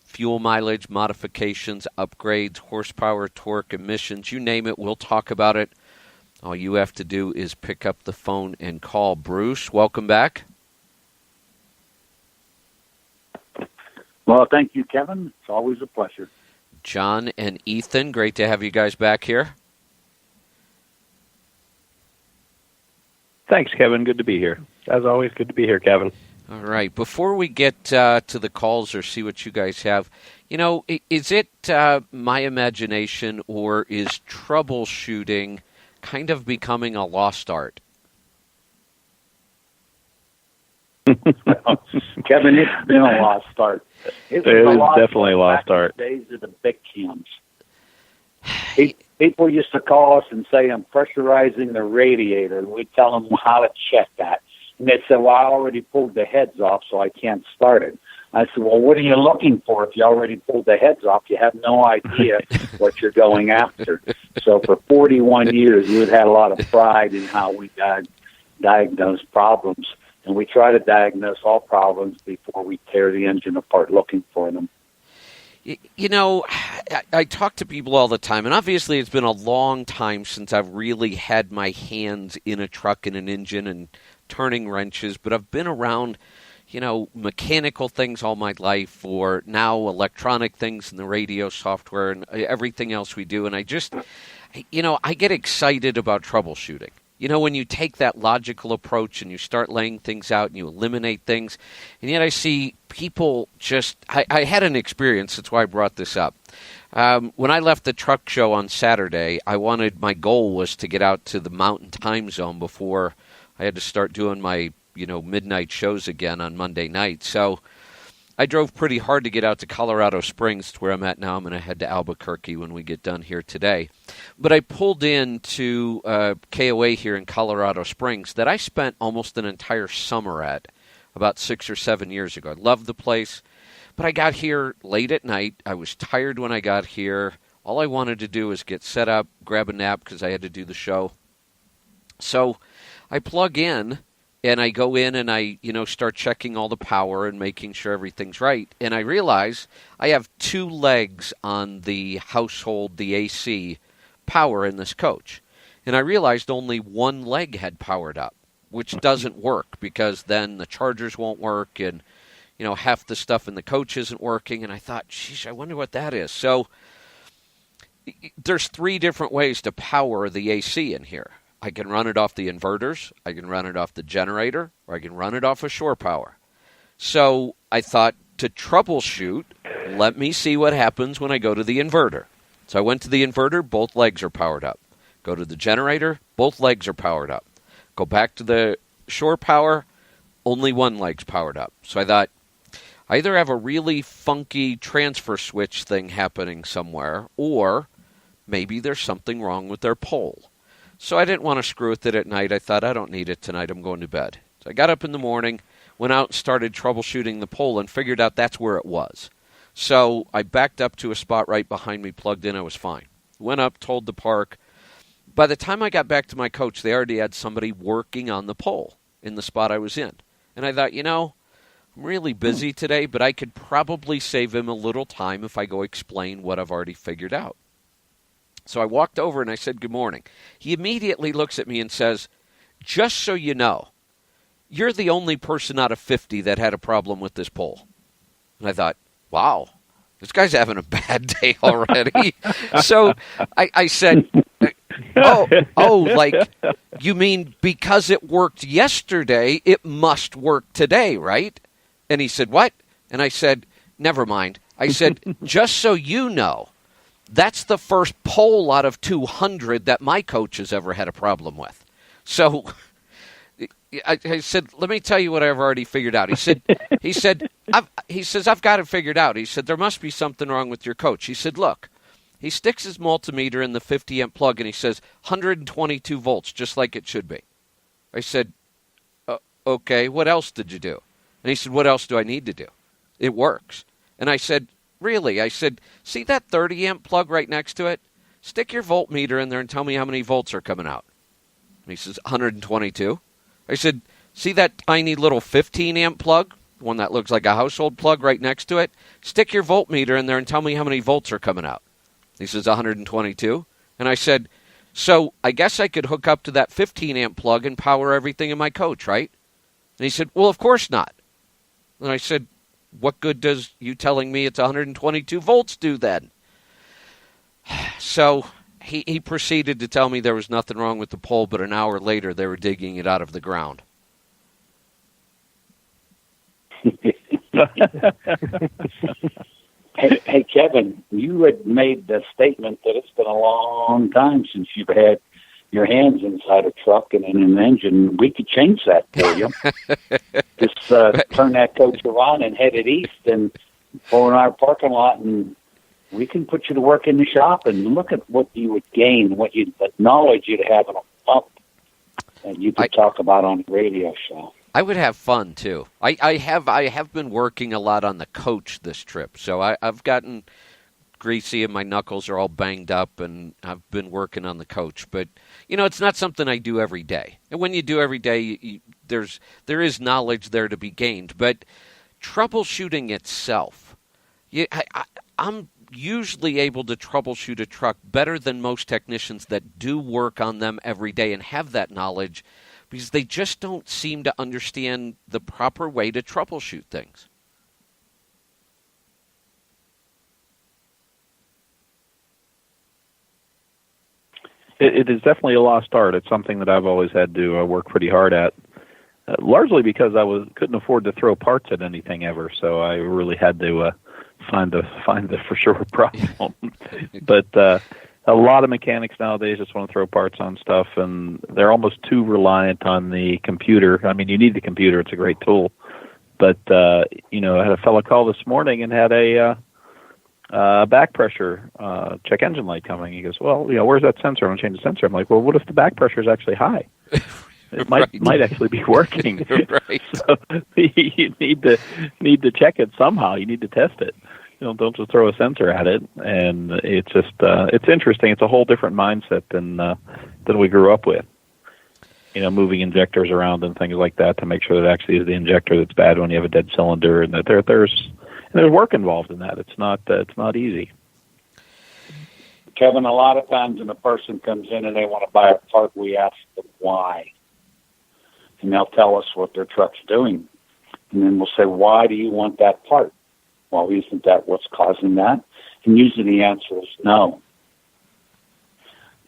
fuel mileage, modifications, upgrades, horsepower, torque, emissions, you name it, we'll talk about it. All you have to do is pick up the phone and call. Bruce, welcome back.
Well, thank you, Kevin. It's always a pleasure.
John and Ethan, great to have you guys back here.
Thanks, Kevin. Good to be here.
As always, good to be here, Kevin.
All right. Before we get to the calls or see what you guys have, you know, is it my imagination or is troubleshooting kind of becoming a lost art?
Kevin, it's been a lost art.
It is definitely a lost art.
Days of the big cams. People used to call us and say, I'm pressurizing the radiator, and we tell them how to check that. And they said, well, I already pulled the heads off, so I can't start it. I said, well, what are you looking for? If you already pulled the heads off, you have no idea what you're going after. So for 41 years, we've had a lot of pride in how we diagnose problems. And we try to diagnose all problems before we tear the engine apart looking for them.
You know, I talk to people all the time, and obviously it's been a long time since I've really had my hands in a truck and an engine and turning wrenches, but I've been around, you know, mechanical things all my life, or now electronic things and the radio software and everything else we do, and I just, you know, I get excited about troubleshooting. You know, when you take that logical approach and you start laying things out and you eliminate things, and yet I see people just, I had an experience, that's why I brought this up. When I left the truck show on Saturday, my goal was to get out to the Mountain Time Zone before I had to start doing my, you know, midnight shows again on Monday night. So I drove pretty hard to get out to Colorado Springs, to where I'm at now. I'm going to head to Albuquerque when we get done here today. But I pulled into KOA here in Colorado Springs that I spent almost an entire summer at about 6 or 7 years ago. I loved the place, but I got here late at night. I was tired when I got here. All I wanted to do was get set up, grab a nap because I had to do the show. So I plug in, and I go in and I, start checking all the power and making sure everything's right. And I realize I have 2 legs on the household, the AC power in this coach. And I realized only 1 leg had powered up, which doesn't work because then the chargers won't work and, half the stuff in the coach isn't working. And I thought, geez, I wonder what that is. So there's 3 different ways to power the AC in here. I can run it off the inverters, I can run it off the generator, or I can run it off of shore power. So I thought, to troubleshoot, let me see what happens when I go to the inverter. So I went to the inverter, both legs are powered up. Go to the generator, both legs are powered up. Go back to the shore power, only 1 leg's powered up. So I thought, I either have a really funky transfer switch thing happening somewhere, or maybe there's something wrong with their pole. So I didn't want to screw with it at night. I thought, I don't need it tonight. I'm going to bed. So I got up in the morning, went out and started troubleshooting the pole and figured out that's where it was. So I backed up to a spot right behind me, plugged in. I was fine. Went up, told the park. By the time I got back to my coach, they already had somebody working on the pole in the spot I was in. And I thought, I'm really busy today, but I could probably save him a little time if I go explain what I've already figured out. So I walked over and I said, good morning. He immediately looks at me and says, just so you know, you're the only person out of 50 that had a problem with this pole. And I thought, wow, this guy's having a bad day already. So I said, like, you mean because it worked yesterday, it must work today, right? And he said, what? And I said, never mind. I said, just so you know, that's the first pole out of 200 that my coach has ever had a problem with. So I said, let me tell you what I've already figured out. He said, I've got it figured out. He said, there must be something wrong with your coach. He said, look, he sticks his multimeter in the 50 amp plug and he says 122 volts, just like it should be. I said, okay, what else did you do? And he said, what else do I need to do? It works. And I said, really? I said, see that 30 amp plug right next to it? Stick your voltmeter in there and tell me how many volts are coming out. And he says, 122. I said, see that tiny little 15 amp plug, one that looks like a household plug right next to it? Stick your voltmeter in there and tell me how many volts are coming out. He says, 122. And I said, so I guess I could hook up to that 15 amp plug and power everything in my coach, right? And he said, well, of course not. And I said, what good does you telling me it's 122 volts do then? So he proceeded to tell me there was nothing wrong with the pole, but an hour later they were digging it out of the ground.
Hey, Kevin, you had made the statement that it's been a long time since you've had your hands inside a truck and in an engine. We could change that for you. Just turn that coach around and head it east and pull in our parking lot, and we can put you to work in the shop and look at what you would gain, the knowledge you'd have in a pump, and you could talk about on the radio show.
I would have fun too. I have been working a lot on the coach this trip, so I've gotten greasy and my knuckles are all banged up, and I've been working on the coach. But it's not something I do every day. And when you do every day, there is knowledge there to be gained. But troubleshooting itself, I'm usually able to troubleshoot a truck better than most technicians that do work on them every day and have that knowledge, because they just don't seem to understand the proper way to troubleshoot things.
It is definitely a lost art. It's something that I've always had to work pretty hard at, largely because I couldn't afford to throw parts at anything ever. So I really had to find the for sure problem. But a lot of mechanics nowadays just want to throw parts on stuff, and they're almost too reliant on the computer. I mean, you need the computer; it's a great tool, But I had a fellow call this morning and had a back pressure check engine light coming. He goes, "Well, where's that sensor? I'm going to change the sensor." I'm like, "Well, what if the back pressure is actually high? It might actually be working."
Right.
So you need to check it somehow. You need to test it. Don't just throw a sensor at it. And it's just it's interesting. It's a whole different mindset than we grew up with. Moving injectors around and things like that to make sure that it actually is the injector that's bad when you have a dead cylinder, and that there's work involved in that. It's not easy.
Kevin, a lot of times when a person comes in and they want to buy a part, we ask them why. And they'll tell us what their truck's doing. And then we'll say, why do you want that part? Well, isn't that what's causing that? And usually the answer is no.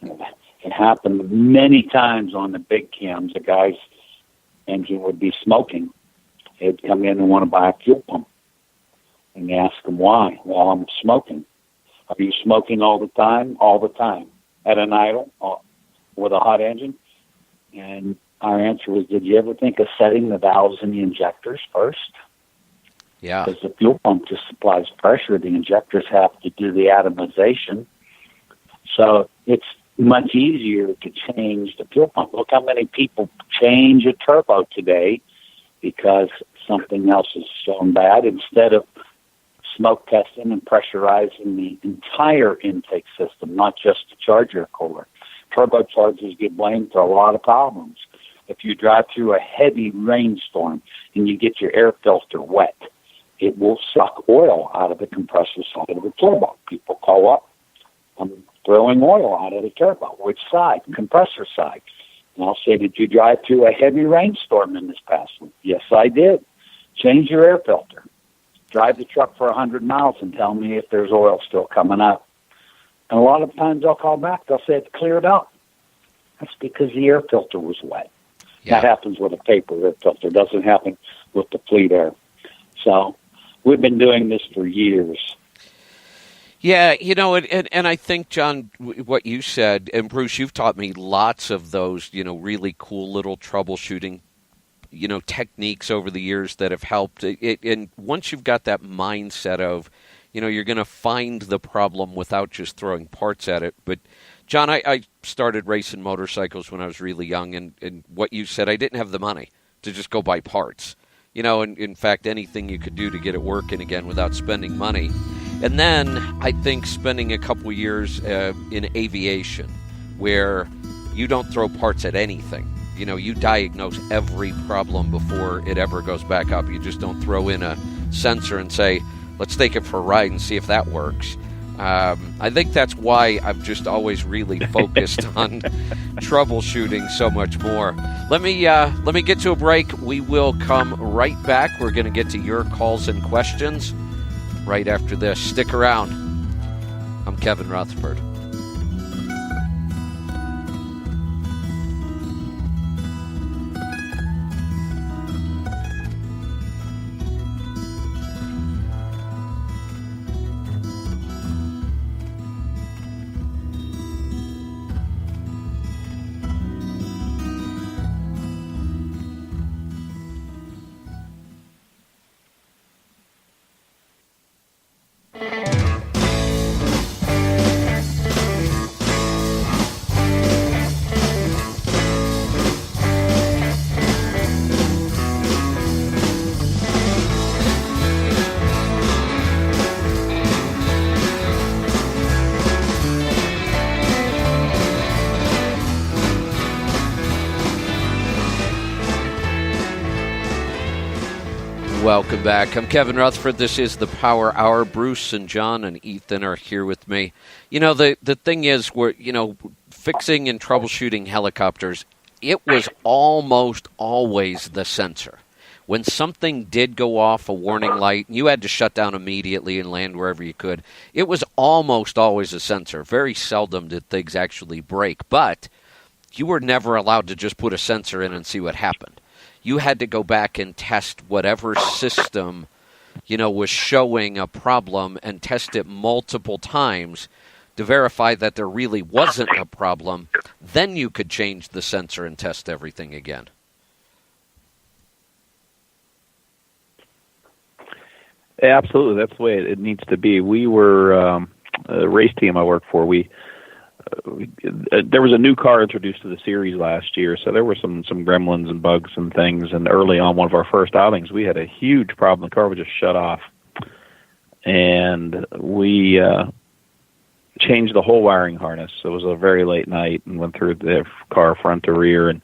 It happened many times on the big cams. A guy's engine would be smoking. He'd come in and want to buy a fuel pump. And you ask him why. Well, I'm smoking. Are you smoking all the time? All the time. At an idle with a hot engine? And our answer was, did you ever think of setting the valves in the injectors first?
Yeah.
Because the fuel pump just supplies pressure. The injectors have to do the atomization. So it's much easier to change the fuel pump. Look how many people change a turbo today because something else is shown bad, instead of smoke testing and pressurizing the entire intake system, not just the charger cooler. Turbochargers get blamed for a lot of problems. If you drive through a heavy rainstorm and you get your air filter wet, it will suck oil out of the compressor side of the turbo. People call up, I'm throwing oil out of the turbo. Which side? Compressor side. And I'll say, did you drive through a heavy rainstorm in this past week? Yes, I did. Change your air filter. Drive the truck for 100 miles and tell me if there's oil still coming up. And a lot of times they'll call back. They'll say it's cleared up. That's because the air filter was wet.
Yeah.
That happens with a paper air filter. It doesn't happen with the fleet air. So we've been doing this for years.
Yeah, and I think, John, what you said, and Bruce, you've taught me lots of those, really cool little troubleshooting, techniques over the years that have helped. And once you've got that mindset of, you're going to find the problem without just throwing parts at it. But, John, I started racing motorcycles when I was really young, and what you said, I didn't have the money to just go buy parts. And in fact, anything you could do to get it working again without spending money. And then I think spending a couple years in aviation where you don't throw parts at anything. You diagnose every problem before it ever goes back up. You just don't throw in a sensor and say, let's take it for a ride and see if that works. I think that's why I've just always really focused on troubleshooting so much more. Let me get to a break. We will come right back. We're going to get to your calls and questions right after this. Stick around. I'm Kevin Rutherford. Welcome back. I'm Kevin Rutherford. This is the Power Hour. Bruce and John and Ethan are here with me. The thing is, we're fixing and troubleshooting helicopters, it was almost always the sensor. When something did go off, a warning light, and you had to shut down immediately and land wherever you could, it was almost always a sensor. Very seldom did things actually break, but you were never allowed to just put a sensor in and see what happened. You had to go back and test whatever system, was showing a problem and test it multiple times to verify that there really wasn't a problem. Then you could change the sensor and test everything again.
Absolutely, that's the way it needs to be. We were a race team I work for. There was a new car introduced to the series last year, so there were some gremlins and bugs and things. And early on, one of our first outings, we had a huge problem. The car would just shut off, and we changed the whole wiring harness. So it was a very late night, and went through the car front to rear and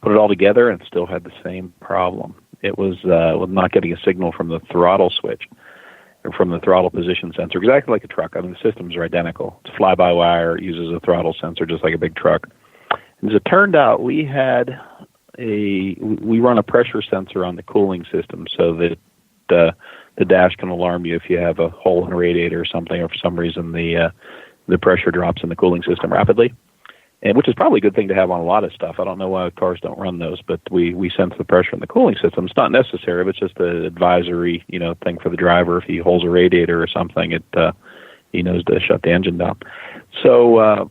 put it all together, and still had the same problem. It was not getting a signal from the throttle switch, or from the throttle position sensor, exactly like a truck. I mean, the systems are identical. It's fly-by-wire. It uses a throttle sensor just like a big truck. And as it turned out, we run a pressure sensor on the cooling system so that the dash can alarm you if you have a hole in a radiator or something, or for some reason the pressure drops in the cooling system rapidly. And which is probably a good thing to have on a lot of stuff. I don't know why cars don't run those, but we sense the pressure in the cooling system. It's not necessary, but it's just an advisory, thing for the driver. If he holds a radiator or something, he knows to shut the engine down. So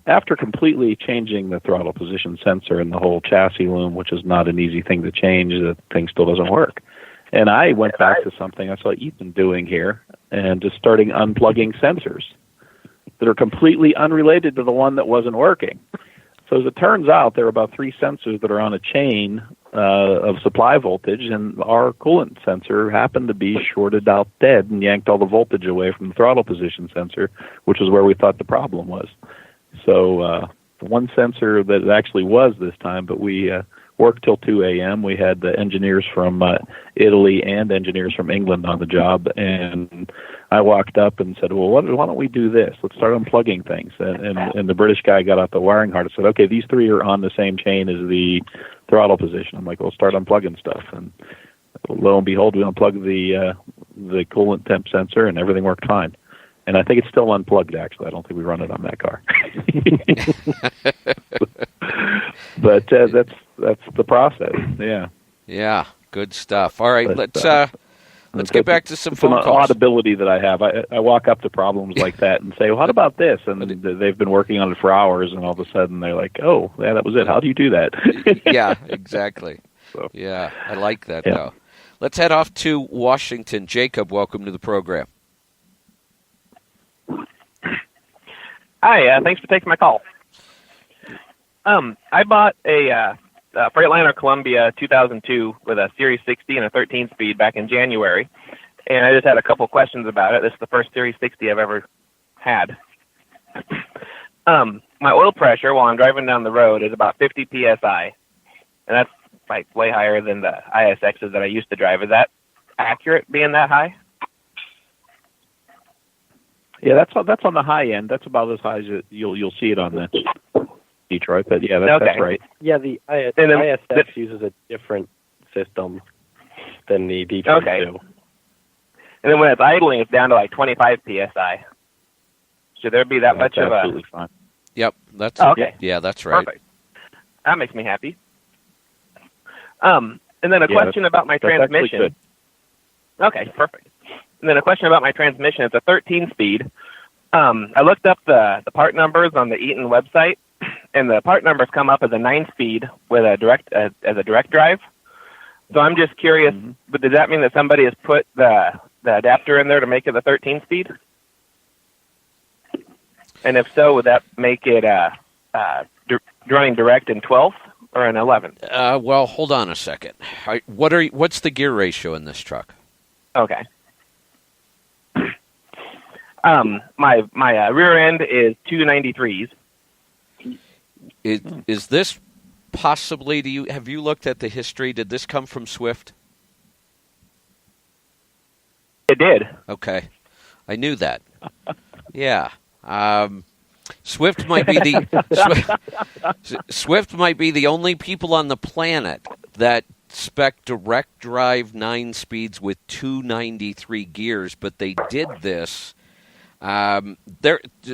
after completely changing the throttle position sensor and the whole chassis loom, which is not an easy thing to change, the thing still doesn't work. And I went back to something I saw Ethan doing here, and just starting unplugging sensors that are completely unrelated to the one that wasn't working. So as it turns out, there are about 3 sensors that are on a chain of supply voltage, and our coolant sensor happened to be shorted out dead and yanked all the voltage away from the throttle position sensor, which was where we thought the problem was. So the one sensor that it actually was this time, but we worked till 2 a.m. We had the engineers from Italy and engineers from England on the job, and I walked up and said, well, why don't we do this? Let's start unplugging things. And the British guy got out the wiring harness and said, okay, these 3 are on the same chain as the throttle position. I'm like, well, start unplugging stuff. And lo and behold, we unplugged the coolant temp sensor, and everything worked fine. And I think it's still unplugged, actually. I don't think we run it on that car. But that's the process, yeah.
Yeah, good stuff. All right,
but,
let's get back to some phone calls.
It's an odd ability that I have. I walk up to problems like that and say, well, what about this? And they've been working on it for hours, and all of a sudden they're like, oh, yeah, that was it. How do you do that?
Yeah, exactly.
So,
yeah, I like that, though. Let's head off to Washington. Jacob, welcome to the program.
Hi, thanks for taking my call. I bought a Freightliner Columbia 2002 with a Series 60 and a 13-speed back in January, and I just had a couple questions about it. This is the first Series 60 I've ever had. My oil pressure while I'm driving down the road is about 50 psi, and that's like way higher than the ISXs that I used to drive. Is that accurate, being that high?
Yeah, that's on the high end. That's about as high as you'll see it on the Detroit. But yeah, that's right.
Yeah, the ISX uses a different system than the Detroit do.
And then when it's idling, it's down to like 25 psi. Should there be that much of a?
Absolutely fine.
Yep, that's
okay.
Yeah, that's right.
Perfect. That makes me happy. And then a question about my transmission. Okay, perfect. And then a question about my transmission. It's a 13-speed. I looked up the part numbers on the Eaton website, and the part numbers come up as a 9-speed with a direct drive. So I'm just curious, but does that mean that somebody has put the adapter in there to make it a 13-speed? And if so, would that make it running direct in 12th or in 11th?
Well, hold on a second. What's the gear ratio in this truck?
Okay. My rear end is 293s.
Is this possibly? Have you looked at the history? Did this come from Swift?
It did.
Okay, I knew that. Yeah, Swift might be the Swift might be the only people on the planet that spec direct drive 9 speeds with 293 gears, but they did this.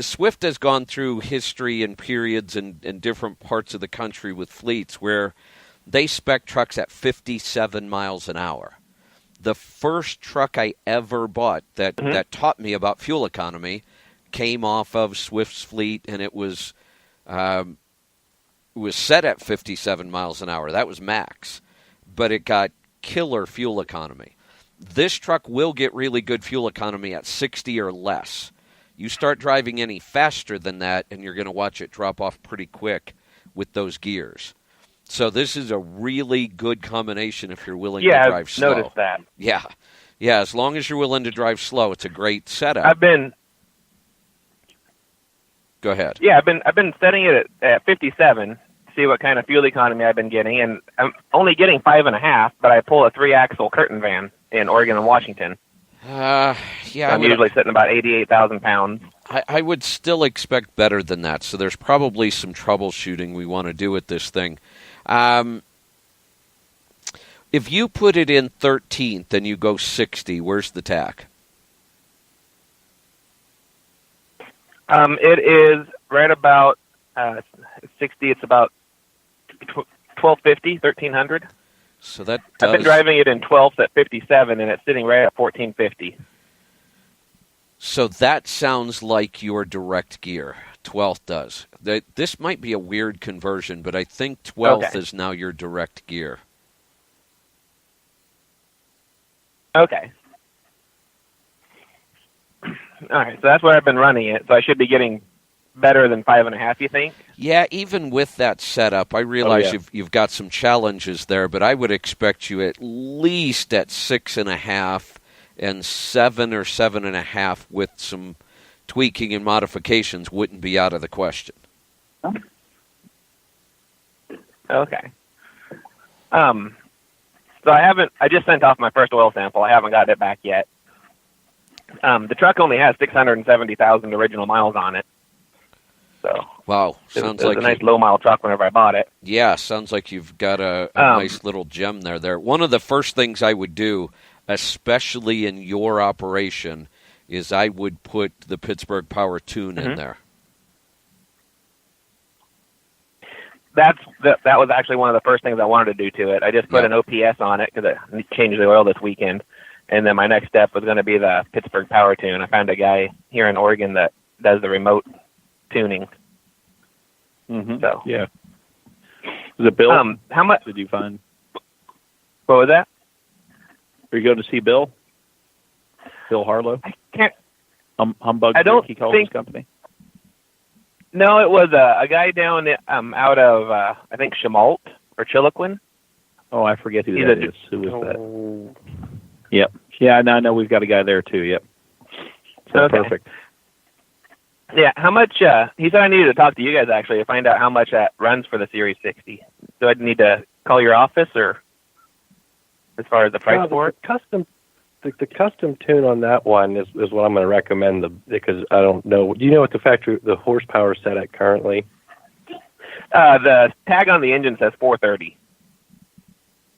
Swift has gone through history and periods in different parts of the country with fleets where they spec trucks at 57 miles an hour. The first truck I ever bought that taught me about fuel economy came off of Swift's fleet, and it was set at 57 miles an hour. That was max, but it got killer fuel economy. this truck will get really good fuel economy at 60 or less. You start driving any faster than that, and you're going to watch it drop off pretty quick with those gears. So this is a really good combination if you're willing to drive slow.
Yeah, I've noticed that.
Yeah, as long as you're willing to drive slow, it's a great setup. Go ahead.
Yeah, I've been setting it at 57. See what kind of fuel economy I've been getting, and I'm only getting 5.5, but I pull a 3-axle curtain van in Oregon and Washington. I'm usually sitting about 88,000 pounds.
I would still expect better than that, so there's probably some troubleshooting we want to do with this thing. If you put it in 13th and you go 60, where's the tack?
It is right about 60. It's about 1250, 1300.
So that
I've been driving it in 12th at 57, and it's sitting right at 1450.
So that sounds like your direct gear. 12th does. This might be a weird conversion, but I think 12th is now your direct gear.
Okay. All right, so that's where I've been running it. So I should be getting better than 5.5, you think?
Yeah, even with that setup, I realize you've got some challenges there, but I would expect you at least at 6.5 and 7 or 7.5 with some tweaking and modifications wouldn't be out of the question.
Okay. So I just sent off my first oil sample. I haven't got it back yet. The truck only has 670,000 original miles on it. So
wow, sounds like
a nice low-mile truck whenever I bought it.
Yeah, sounds like you've got a nice little gem there. One of the first things I would do, especially in your operation, is I would put the Pittsburgh Power Tune in there.
That was actually one of the first things I wanted to do to it. I just put an OPS on it because I changed the oil this weekend. And then my next step was going to be the Pittsburgh Power Tune. I found a guy here in Oregon that does the remote tuning.
Mm-hmm.
So
yeah. Was it Bill?
How much
did you find?
What was that?
Are you going to see Bill? Bill Harlow?
I can't.
Humbug.
I don't
he called
think
his company.
No, it was a guy down out of I think Chemult or Chiloquin.
Oh, I forget who that is. Who was that? Yep. Yeah, I know we've got a guy there too. Yep. So perfect.
Yeah, how much? He said I needed to talk to you guys actually to find out how much that runs for the Series 60. Do I need to call your office or as far as the price for it?
The custom tune on that one is what I'm going to recommend because I don't know. Do you know what the horsepower is set at currently?
The tag on the engine says 430.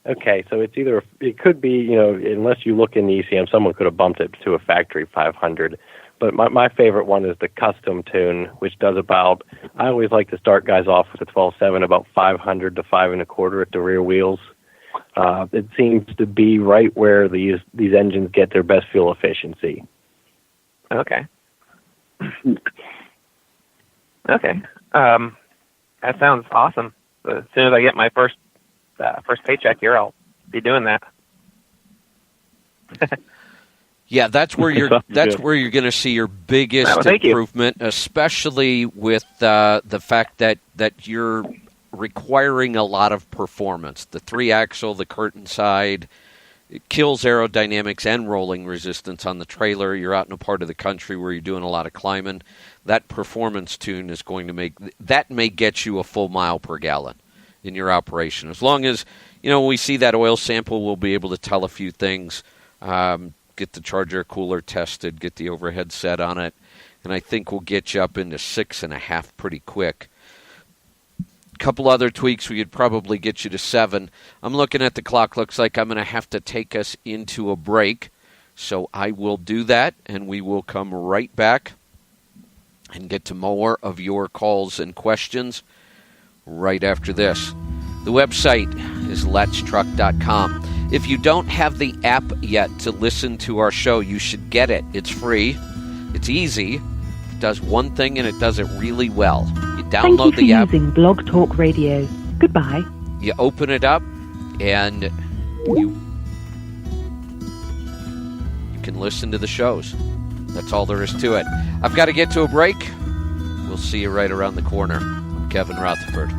Okay, so it could be, unless you look in the ECM, someone could have bumped it to a factory 500. But my favorite one is the custom tune, which does I always like to start guys off with a 12.7, about 500 to 5 1/4 at the rear wheels. It seems to be right where these engines get their best fuel efficiency.
Okay. Okay. That sounds awesome. As soon as I get my first paycheck here, I'll be doing that.
Yeah, that's where you're going to see your biggest improvement, especially with the fact that you're requiring a lot of performance. The 3-axle, the curtain side, it kills aerodynamics and rolling resistance on the trailer. You're out in a part of the country where you're doing a lot of climbing. That performance tune is going to may get you a full mile per gallon in your operation. As long as, when we see that oil sample, we'll be able to tell a few things, get the charger cooler tested, get the overhead set on it, and I think we'll get you up into 6.5 pretty quick. Couple other tweaks, we could probably get you to 7. I'm looking at the clock. Looks like I'm going to have to take us into a break. So I will do that, and we will come right back and get to more of your calls and questions right after this. The website is letstruck.com. If you don't have the app yet to listen to our show, you should get it. It's free. It's easy. It does one thing, and it does it really well. Download the app.
Thank you for using Blog Talk Radio. Goodbye.
You open it up, and can listen to the shows. That's all there is to it. I've got to get to a break. We'll see you right around the corner. I'm Kevin Rutherford.